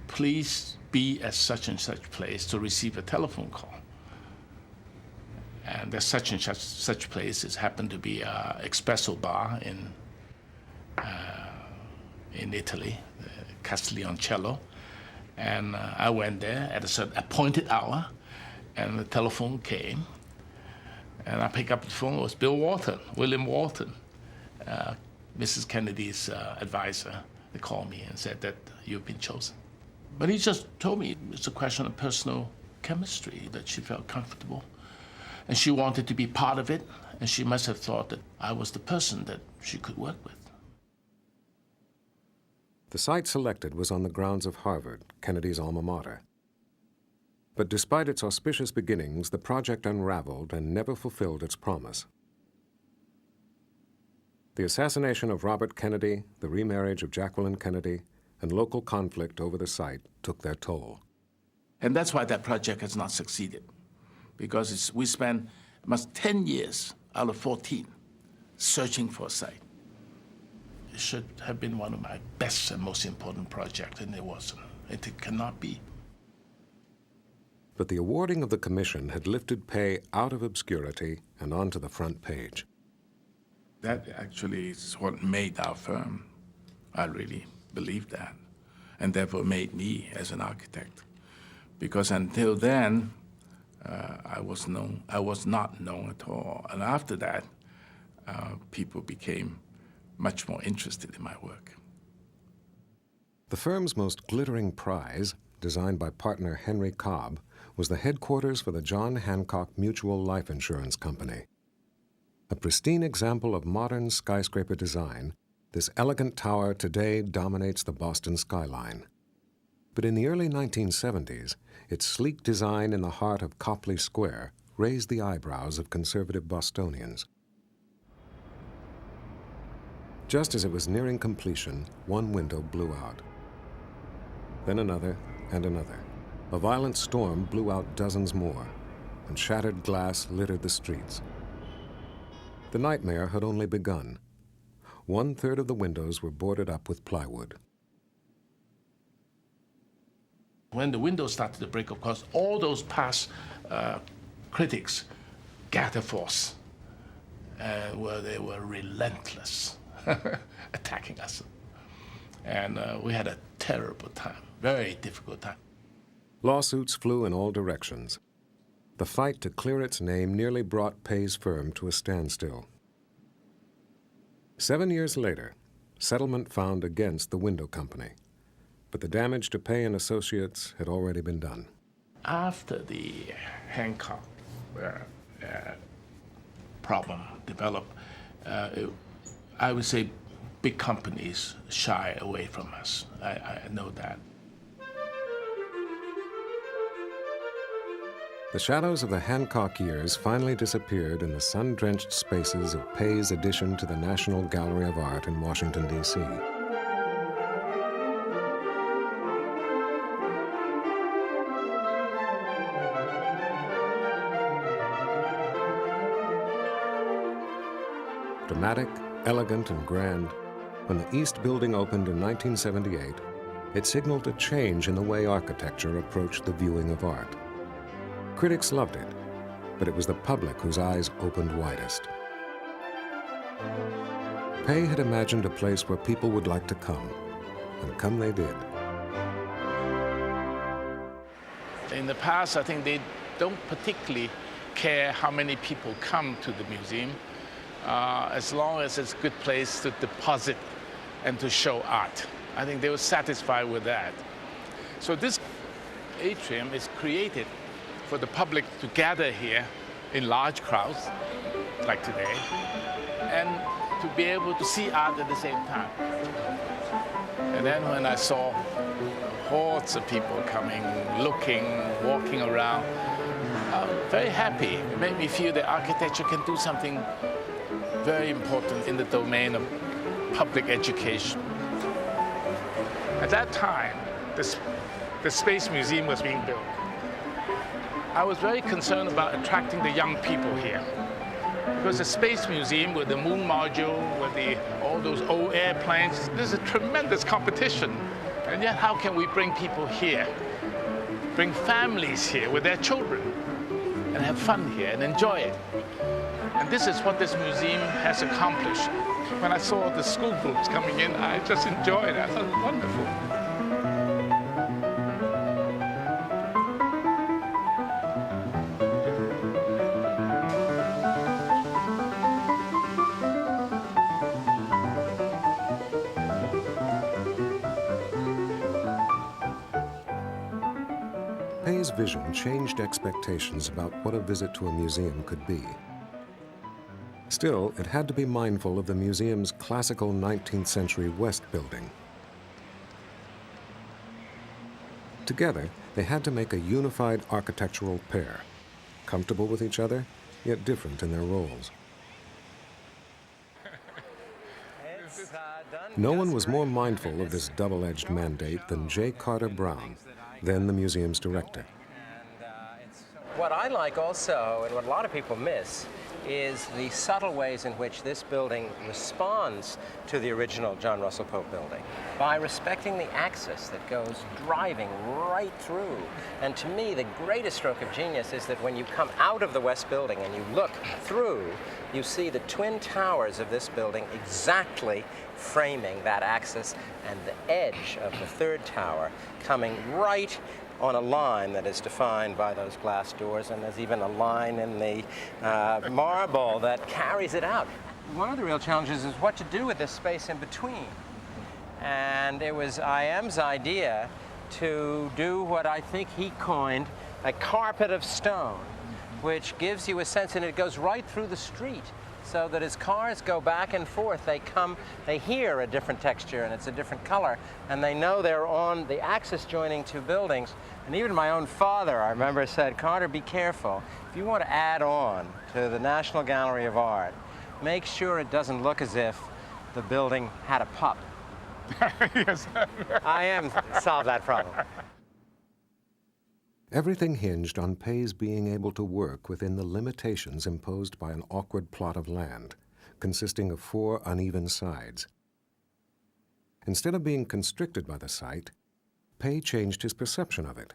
please be at such and such place to receive a telephone call. And the such and such places happened to be an espresso bar in Italy, Castiglioncello. And I went there at a certain appointed hour, and the telephone came. And I picked up the phone. It was Bill Walton, William Walton, Mrs. Kennedy's advisor. They called me and said that you've been chosen. But he just told me it's a question of personal chemistry, that she felt comfortable. And she wanted to be part of it, and she must have thought that I was the person that she could work with. The site selected was on the grounds of Harvard, Kennedy's alma mater. But despite its auspicious beginnings, the project unraveled and never fulfilled its promise. The assassination of Robert Kennedy, the remarriage of Jacqueline Kennedy, and local conflict over the site took their toll. And that's why that project has not succeeded, because we spent almost 10 years out of 14 searching for a site. should have been one of my best and most important projects, and it wasn't. It cannot be. But the awarding of the commission had lifted Pei out of obscurity and onto the front page. That actually is what made our firm. I really believe that, and therefore made me as an architect. Because until then, I was not known at all. And after that, people became much more interested in my work. The firm's most glittering prize, designed by partner Henry Cobb, was the headquarters for the John Hancock Mutual Life Insurance Company. A pristine example of modern skyscraper design, this elegant tower today dominates the Boston skyline. But in the early 1970s, its sleek design in the heart of Copley Square raised the eyebrows of conservative Bostonians. Just as it was nearing completion, one window blew out. Then another and another. A violent storm blew out dozens more, and shattered glass littered the streets. The nightmare had only begun. 1/3 of the windows were boarded up with plywood. When the windows started to break, of course, all those past critics gathered force, where they were relentless, attacking us. And we had a terrible time, very difficult time. Lawsuits flew in all directions. The fight to clear its name nearly brought Pei's firm to a standstill. 7 years later, settlement found against the window company, but the damage to Pei and Associates had already been done. After the Hancock problem developed, I would say big companies shy away from us. I know that. The shadows of the Hancock years finally disappeared in the sun-drenched spaces of Pei's addition to the National Gallery of Art in Washington, D.C. Dramatic, elegant, and grand, when the East Building opened in 1978, it signaled a change in the way architecture approached the viewing of art. Critics loved it, but it was the public whose eyes opened widest. Pei had imagined a place where people would like to come, and come they did. In the past, I think they don't particularly care how many people come to the museum, as long as it's a good place to deposit and to show art. I think they were satisfied with that. So this atrium is created for the public to gather here in large crowds, like today, and to be able to see art at the same time. And then when I saw hordes of people coming, looking, walking around, I'm very happy. It made me feel that architecture can do something very important in the domain of public education. At that time, the Space Museum was being built. I was very concerned about attracting the young people here. Because the Space Museum with the moon module, with all those old airplanes, there's a tremendous competition. And yet how can we bring people here, bring families here with their children, and have fun here and enjoy it? And this is what this museum has accomplished. When I saw the school groups coming in, I just enjoyed it. I thought it was wonderful. Pei's vision changed expectations about what a visit to a museum could be. Still, it had to be mindful of the museum's classical 19th century West building. Together, they had to make a unified architectural pair, comfortable with each other, yet different in their roles. No one was more mindful of this double-edged mandate than J. Carter Brown, then the museum's director. What I like also, and what a lot of people miss, is the subtle ways in which this building responds to the original John Russell Pope building by respecting the axis that goes driving right through. And to me, the greatest stroke of genius is that when you come out of the West Building and you look through, you see the twin towers of this building exactly framing that axis, and the edge of the third tower coming right on a line that is defined by those glass doors, and there's even a line in the marble that carries it out. One of the real challenges is what to do with this space in between. And it was I.m.'s idea to do what I think he coined a carpet of stone, which gives you a sense, and it goes right through the street, so that as cars go back and forth, they hear a different texture and it's a different color, and they know they're on the axis joining two buildings. And even my own father, I remember, said, "Carter, be careful. If you want to add on to the National Gallery of Art, make sure it doesn't look as if the building had a pup." Yes. I.m. solved that problem. Everything hinged on Pei's being able to work within the limitations imposed by an awkward plot of land, consisting of 4 uneven sides. Instead of being constricted by the site, Pei changed his perception of it.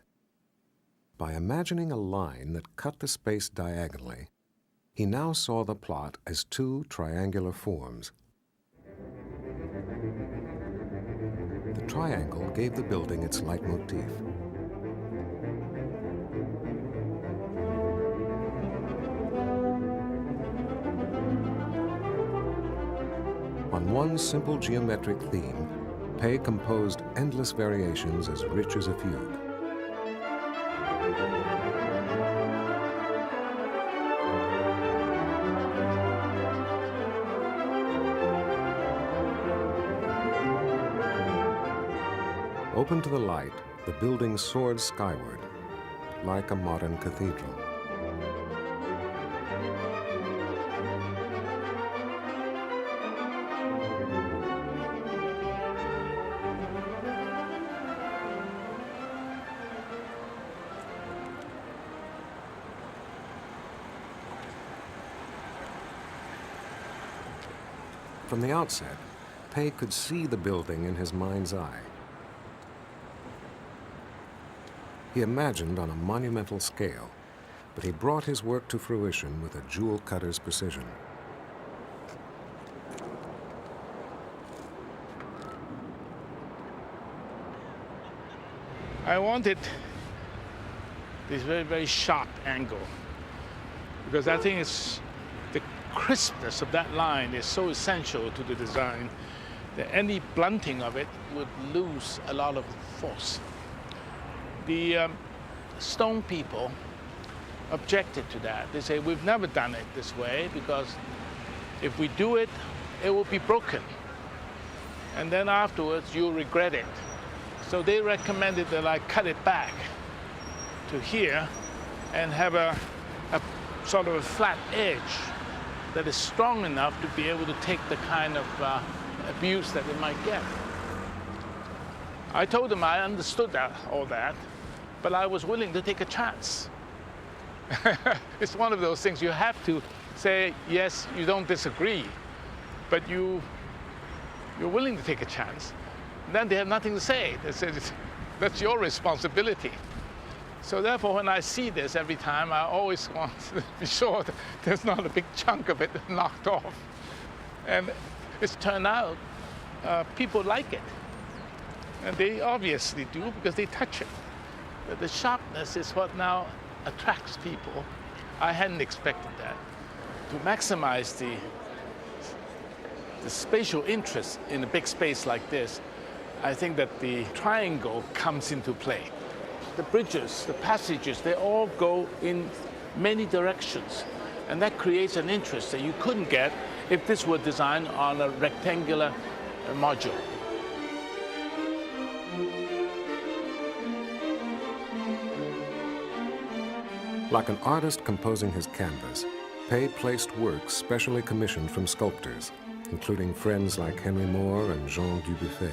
By imagining a line that cut the space diagonally, he now saw the plot as 2 triangular forms. The triangle gave the building its leitmotif. On one simple geometric theme, Pei composed endless variations as rich as a fugue. Open to the light, the building soared skyward, like a modern cathedral. From the outset, Pei could see the building in his mind's eye. He imagined on a monumental scale, but he brought his work to fruition with a jewel cutter's precision. I wanted this very, very sharp angle, because I think it's the crispness of that line is so essential to the design that any blunting of it would lose a lot of force. The stone people objected to that. They say, we've never done it this way, because if we do it, it will be broken. And then afterwards, you'll regret it. So they recommended that I cut it back to here and have a sort of a flat edge that is strong enough to be able to take the kind of abuse that it might get. I told them I understood all that, but I was willing to take a chance. It's one of those things you have to say, yes, you don't disagree, but you're willing to take a chance. And then they have nothing to say. They say, that's your responsibility. So therefore, when I see this every time, I always want to be sure that there's not a big chunk of it knocked off. And it's turned out people like it. And they obviously do, because they touch it. But the sharpness is what now attracts people. I hadn't expected that. To maximize the spatial interest in a big space like this, I think that the triangle comes into play. The bridges, the passages, they all go in many directions. And that creates an interest that you couldn't get if this were designed on a rectangular module. Like an artist composing his canvas, Pei placed works specially commissioned from sculptors, including friends like Henry Moore and Jean Dubuffet.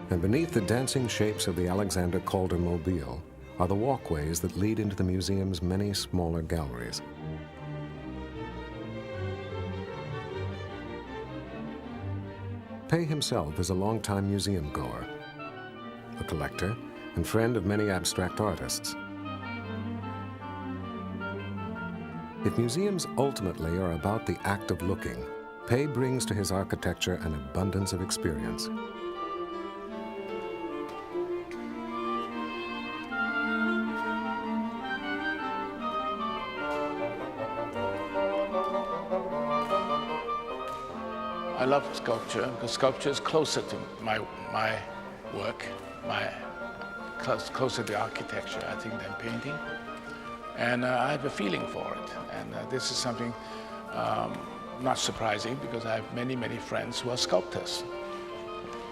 And beneath the dancing shapes of the Alexander Calder mobile are the walkways that lead into the museum's many smaller galleries. Pei himself is a longtime museum goer, a collector, and friend of many abstract artists. If museums ultimately are about the act of looking, Pei brings to his architecture an abundance of experience. I love sculpture because sculpture is closer to my work, closer to architecture, I think, than painting. And I have a feeling for it. And this is something not surprising because I have many, many friends who are sculptors.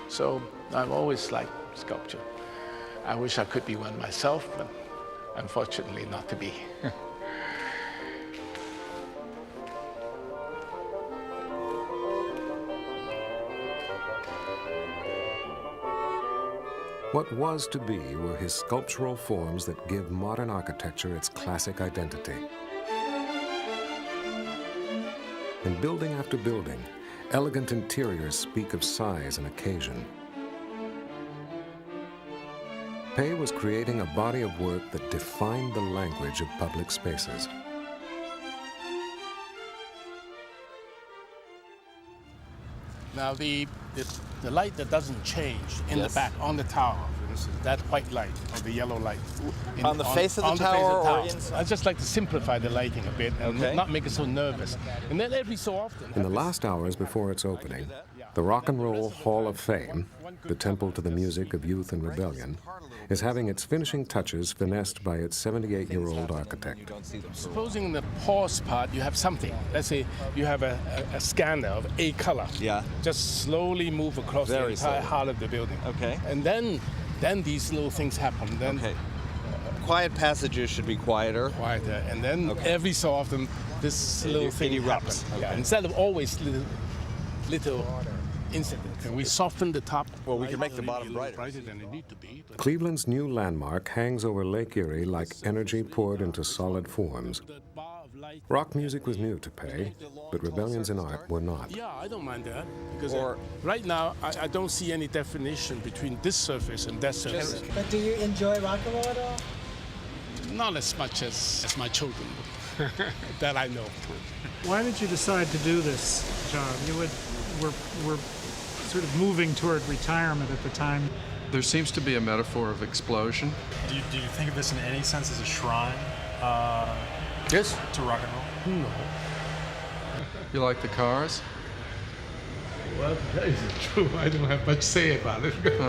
So I've always liked sculpture. I wish I could be one myself, but unfortunately not to be. What was to be were his sculptural forms that give modern architecture its classic identity. In building after building, elegant interiors speak of size and occasion. Pei was creating a body of work that defined the language of public spaces. Now the light that doesn't change in the back on the tower, for instance, that white light or the yellow light. On the face of the tower or inside? I just like to simplify the lighting a bit and not make it so nervous. And then every so often. In the last hours before its opening, the Rock and Roll Hall of Fame, the temple to the music of youth and rebellion, is having its finishing touches finessed by its 78-year-old architect. Supposing in the pause part you have something. Let's say you have a scanner of a color. Yeah. Just slowly move across the entire heart of the building. Okay. And then these little things happen. Then quiet passages should be quieter. Quieter. And then every so often this little thing happens. Yeah. Instead of always little incident. And we soften the top. Well, we can make the bottom brighter than it needs to be. Cleveland's new landmark hangs over Lake Erie like energy poured into solid forms. Rock music was new to Pei, but rebellions in art were not. Yeah, I don't mind that. Because right now, I don't see any definition between this surface and that surface. But do you enjoy rock and roll at all? Not as much as my children. That I know. Why did you decide to do this job? You were sort of moving toward retirement at the time. There seems to be a metaphor of explosion. Do you think of this in any sense as a shrine? Yes. To rock and roll? No. You like the Cars? Well, to tell you the truth, I don't have much to say about it. That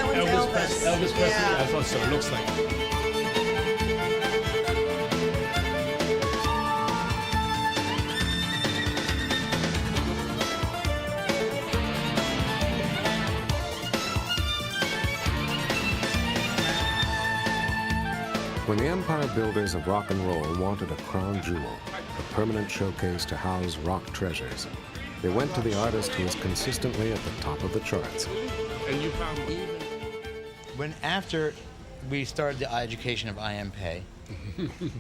one's Elvis. Elvis Presley? Yeah. I thought so. It looks like it. When the empire builders of rock and roll wanted a crown jewel, a permanent showcase to house rock treasures, they went to the artist who was consistently at the top of the charts. And you found when after we started the education of i.m.pei,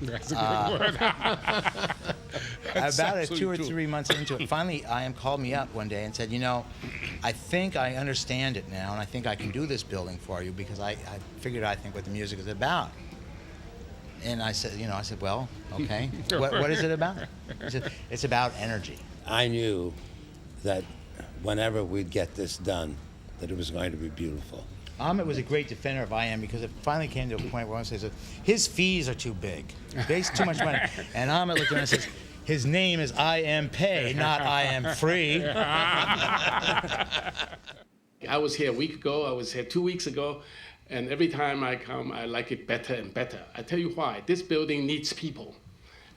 that's a good word. about 2 or 3 months into it, finally I.m. called me up one day and said, you know, I think I understand it now, and I think I can do this building for you because I figured I think what the music is about. And I said, well, okay. What is it about? He said, it's about energy. I knew that whenever we'd get this done, that it was going to be beautiful. Ahmet was a great defender of I.m. because it finally came to a point where I said, his fees are too big. He pays too much money. And Ahmet looked at me and says, his name is I.m.pei, not I am free. I was here a week ago. I was here 2 weeks ago. And every time I come, I like it better and better. I tell you why. This building needs people.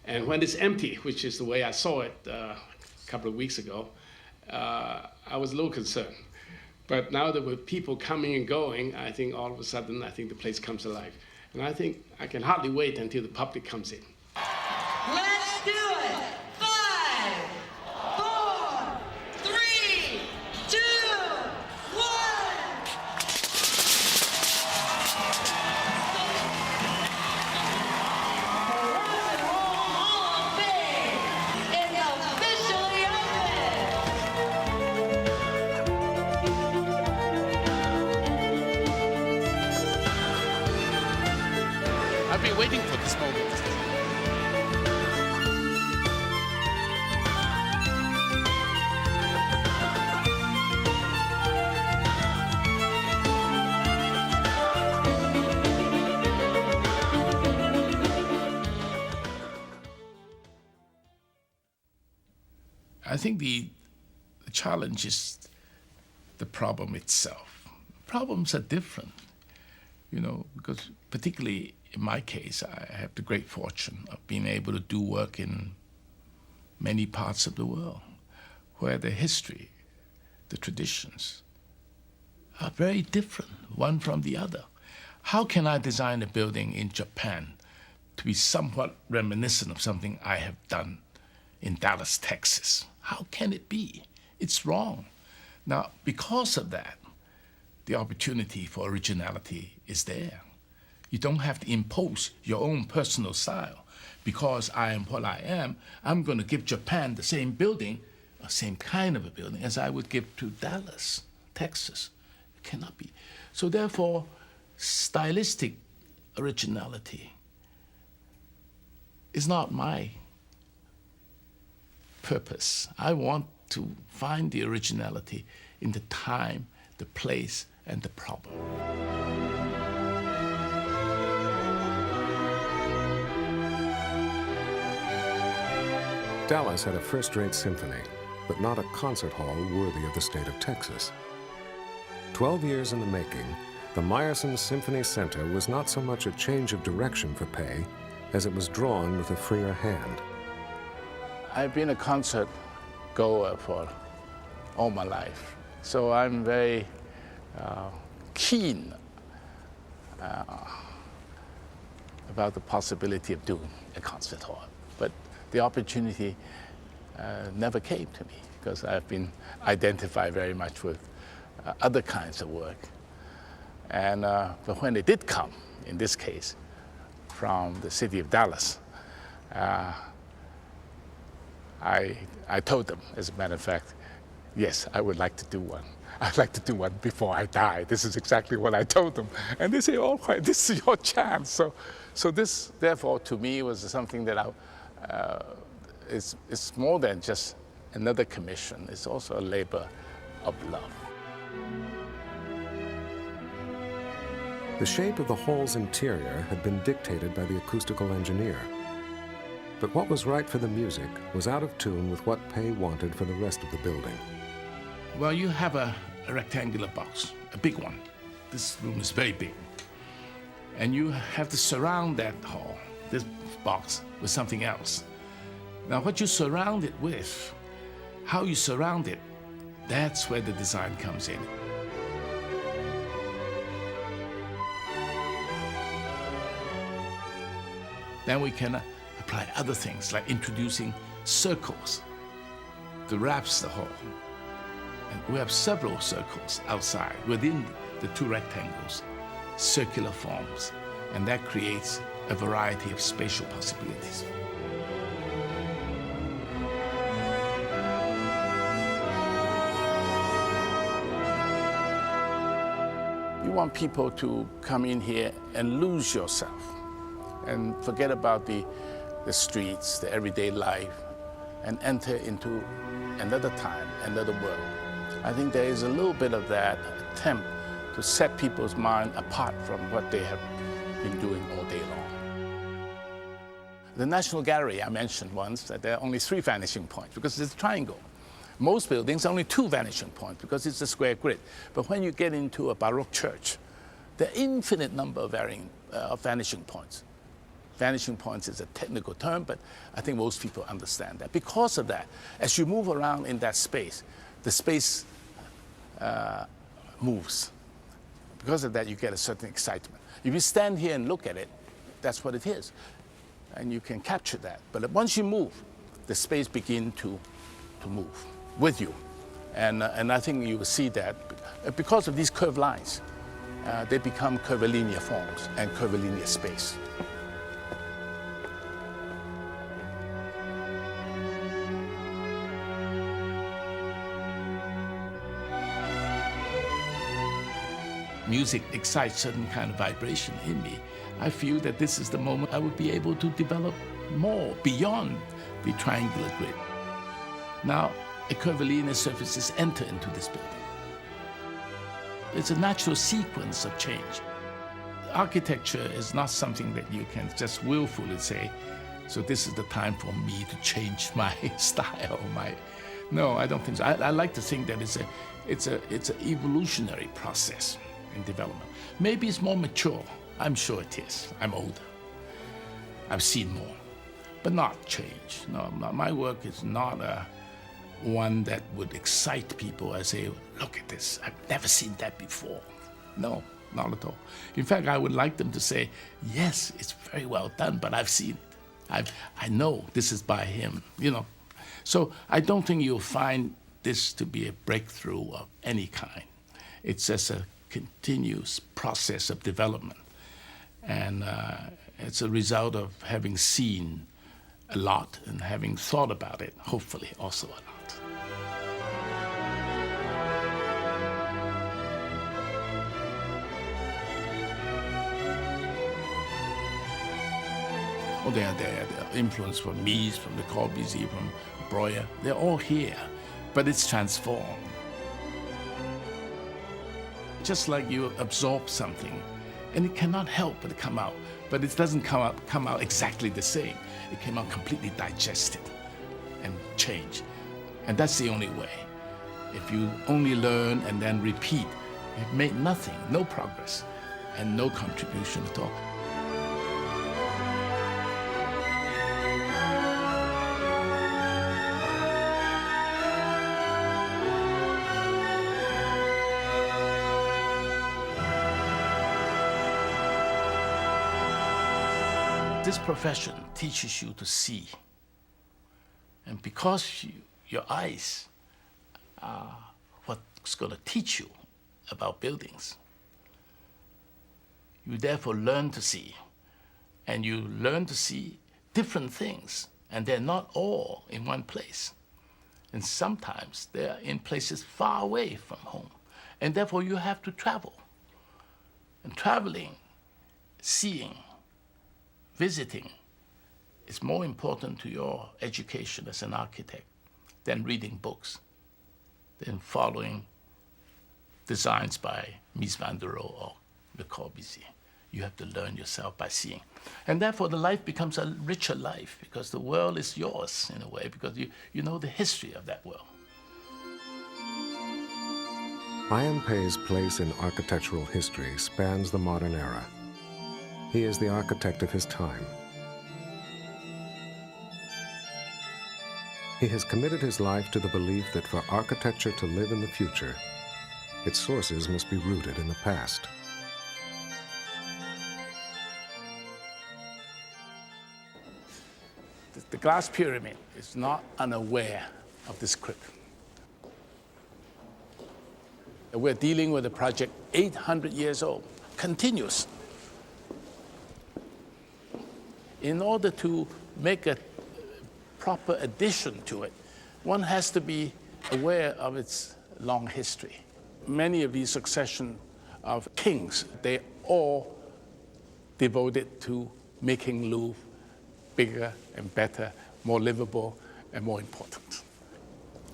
And when it's empty, which is the way I saw it a couple of weeks ago, I was a little concerned. But now that with people coming and going, I think all of a sudden, I think the place comes alive. And I think I can hardly wait until the public comes in. Let's do it! 5, 4, 3, 2, been waiting for this moment. I think the challenge is the problem itself. Problems are different, because particularly in my case, I have the great fortune of being able to do work in many parts of the world where the history, the traditions are very different, one from the other. How can I design a building in Japan to be somewhat reminiscent of something I have done in Dallas, Texas? How can it be? It's wrong. Now, because of that, the opportunity for originality is there. You don't have to impose your own personal style. Because I am what I am, I'm going to give Japan the same building, the same kind of a building, as I would give to Dallas, Texas. It cannot be. So therefore, stylistic originality is not my purpose. I want to find the originality in the time, the place, and the problem. Dallas had a first-rate symphony, but not a concert hall worthy of the state of Texas. 12 years in the making, the Meyerson Symphony Center was not so much a change of direction for Pei as it was drawn with a freer hand. I've been a concert goer for all my life, so I'm very keen about the possibility of doing a concert hall. But the opportunity never came to me because I've been identified very much with other kinds of work. And but when it did come, in this case, from the city of Dallas, I told them, as a matter of fact, yes, I would like to do one. I'd like to do one before I die. This is exactly what I told them. And they say, all right, this is your chance. So this, therefore, to me, was something that it's more than just another commission. It's also a labor of love. The shape of the hall's interior had been dictated by the acoustical engineer. But what was right for the music was out of tune with what Pei wanted for the rest of the building. Well, you have a rectangular box, a big one. This room is very big. And you have to surround that hall, this box, with something else. Now, what you surround it with, how you surround it, that's where the design comes in. Then we can apply other things, like introducing circles that wraps the hall. And we have several circles outside, within the two rectangles, circular forms, and that creates a variety of spatial possibilities. You want people to come in here and lose yourself and forget about the streets, the everyday life, and enter into another time, another world. I think there is a little bit of that attempt to set people's mind apart from what they have been doing all day long. The National Gallery, I mentioned once that there are only 3 vanishing points because it's a triangle. Most buildings, only 2 vanishing points because it's a square grid. But when you get into a Baroque church, there are infinite number of vanishing points. Vanishing points is a technical term, but I think most people understand that. Because of that, as you move around in that space, the space moves. Because of that, you get a certain excitement. If you stand here and look at it, that's what it is. And you can capture that. But once you move, the space begins to move with you. And I think you will see that because of these curved lines, they become curvilinear forms and curvilinear space. music excites certain kind of vibration in me, I feel that this is the moment I would be able to develop more beyond the triangular grid. Now, a curvilinear surfaces enter into this building. It's a natural sequence of change. Architecture is not something that you can just willfully say, so this is the time for me to change my style. No, I don't think so. I like to think that it's an evolutionary process in development. Maybe it's more mature. I'm sure it is. I'm older. I've seen more, but not change. No, my work is not one that would excite people. I say, look at this. I've never seen that before. No, not at all. In fact, I would like them to say, yes, it's very well done, but I've seen it. I know this is by him, you know. So I don't think you'll find this to be a breakthrough of any kind. It's just a continuous process of development. And it's a result of having seen a lot and having thought about it, hopefully also a lot. Oh, they are influence from Mies, from Le Corbusier, from Breuer. They're all here, but it's transformed. Just like you absorb something, and it cannot help but come out, but it doesn't come out exactly the same. It came out completely digested and changed, and that's the only way. If you only learn and then repeat, you've made nothing, no progress, and no contribution at all. This profession teaches you to see. And because your eyes are what's going to teach you about buildings, you therefore learn to see. And you learn to see different things. And they're not all in one place. And sometimes they're in places far away from home. And therefore you have to travel. And traveling, seeing, visiting is more important to your education as an architect than reading books, than following designs by Mies van der Rohe or Le Corbusier. You have to learn yourself by seeing. And therefore the life becomes a richer life because the world is yours in a way, because you know the history of that world. I.m.pei's place in architectural history spans the modern era. He is the architect of his time. He has committed his life to the belief that for architecture to live in the future, its sources must be rooted in the past. The glass pyramid is not unaware of this crypt. We're dealing with a project 800 years old, continuous. In order to make a proper addition to it, one has to be aware of its long history. Many of these succession of kings, they all devoted to making Louvre bigger and better, more livable and more important.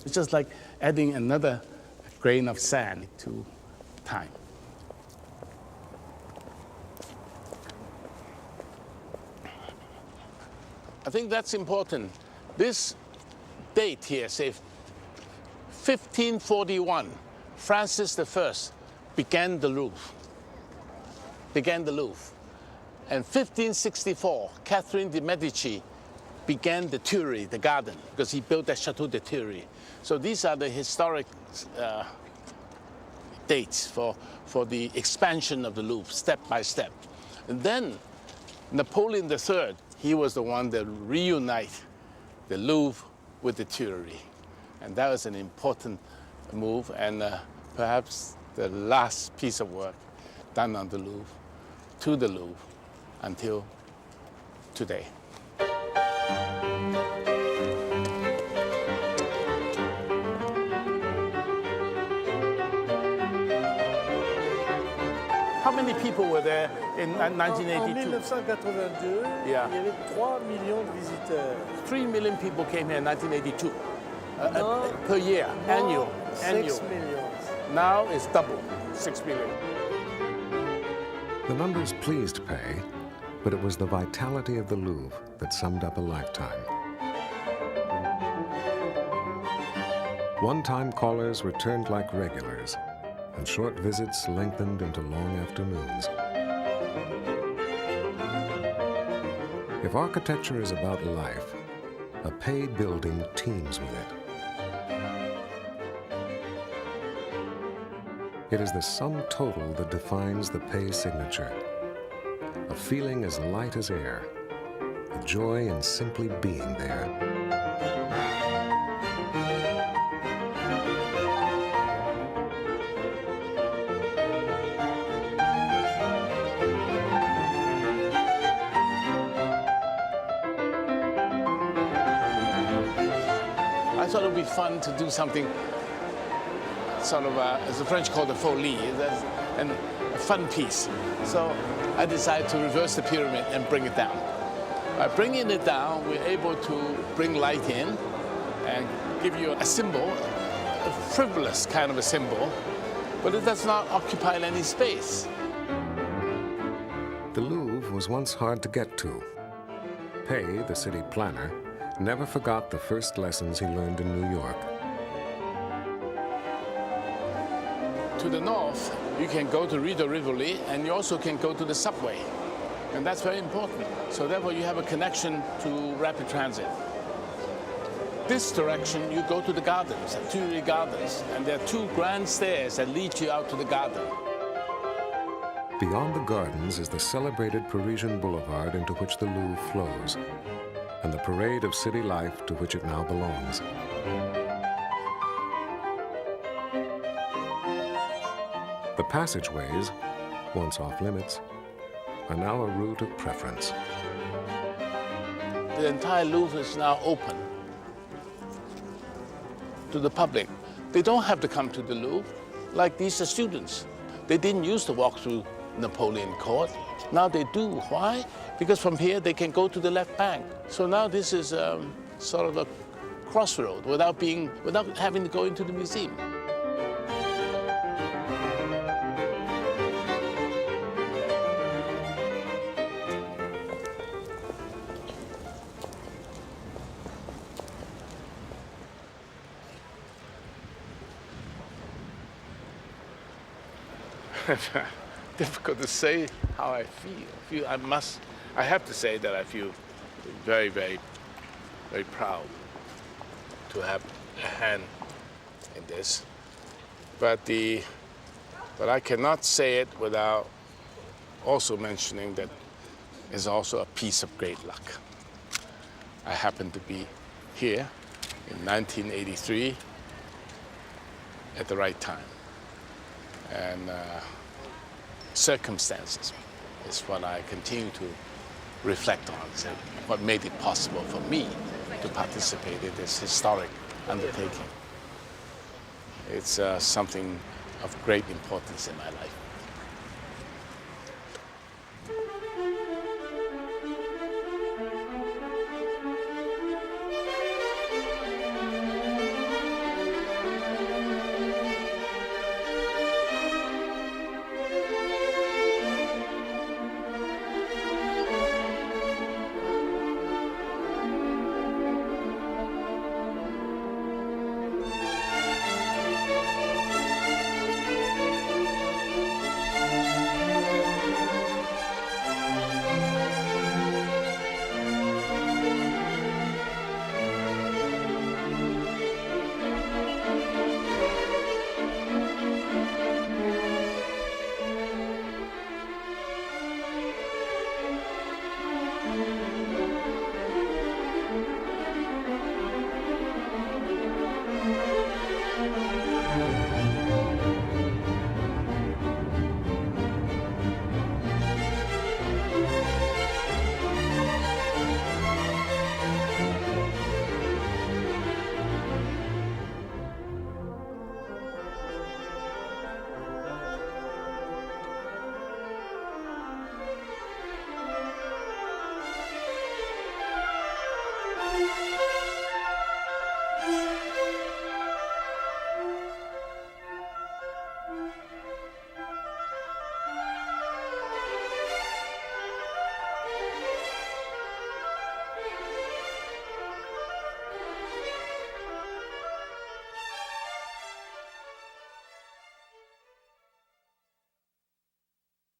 It's just like adding another grain of sand to time. I think that's important. This date here, say 1541, Francis I began the Louvre. And 1564, Catherine de' Medici began the Tuileries, the garden, because he built the Chateau de Tuileries. So these are the historic dates for the expansion of the Louvre, step by step. And then Napoleon III, he was the one that reunited the Louvre with the Tuileries. And that was an important move, and perhaps the last piece of work done on the Louvre, to the Louvre, until today. many people were there in En 1982? 1982, Yeah. il y avait 3 millions de visiteurs. 3 million people came here in 1982 per year, No, annual. 6 millions. Now it's double, 6 million. The numbers pleased Pei, but it was the vitality of the Louvre that summed up a lifetime. One-time callers returned like regulars, and short visits lengthened into long afternoons. If architecture is about life, a Pei building teems with it. It is the sum total that defines the Pei signature. A feeling as light as air, a joy in simply being there. I thought it would be fun to do something sort of, as the French call it, folie, and a fun piece. So I decided to reverse the pyramid and bring it down. By bringing it down, we're able to bring light in and give you a symbol, a frivolous kind of a symbol, but it does not occupy any space. The Louvre was once hard to get to. Pei, the city planner, never forgot the first lessons he learned in New York. To the north, you can go to Rue de Rivoli, and you also can go to the subway. And that's very important. So therefore, you have a connection to rapid transit. This direction, you go to the gardens, the Tuileries Gardens, and there are 2 grand stairs that lead you out to the garden. Beyond the gardens is the celebrated Parisian boulevard into which the Louvre flows, and the parade of city life to which it now belongs. The passageways, once off limits, are now a route of preference. The entire Louvre is now open to the public. They don't have to come to the Louvre like these are students. They didn't used to walk through Napoleon Court. Now they do. Why? Because from here they can go to the left bank. So now this is sort of a crossroad without having to go into the museum. Difficult to say how I feel. I have to say that I feel very, very, very proud to have a hand in this. But I cannot say it without also mentioning that it's also a piece of great luck. I happened to be here in 1983 at the right time. And circumstances is what I continue to reflect on. So what made it possible for me to participate in this historic undertaking. It's something of great importance in my life.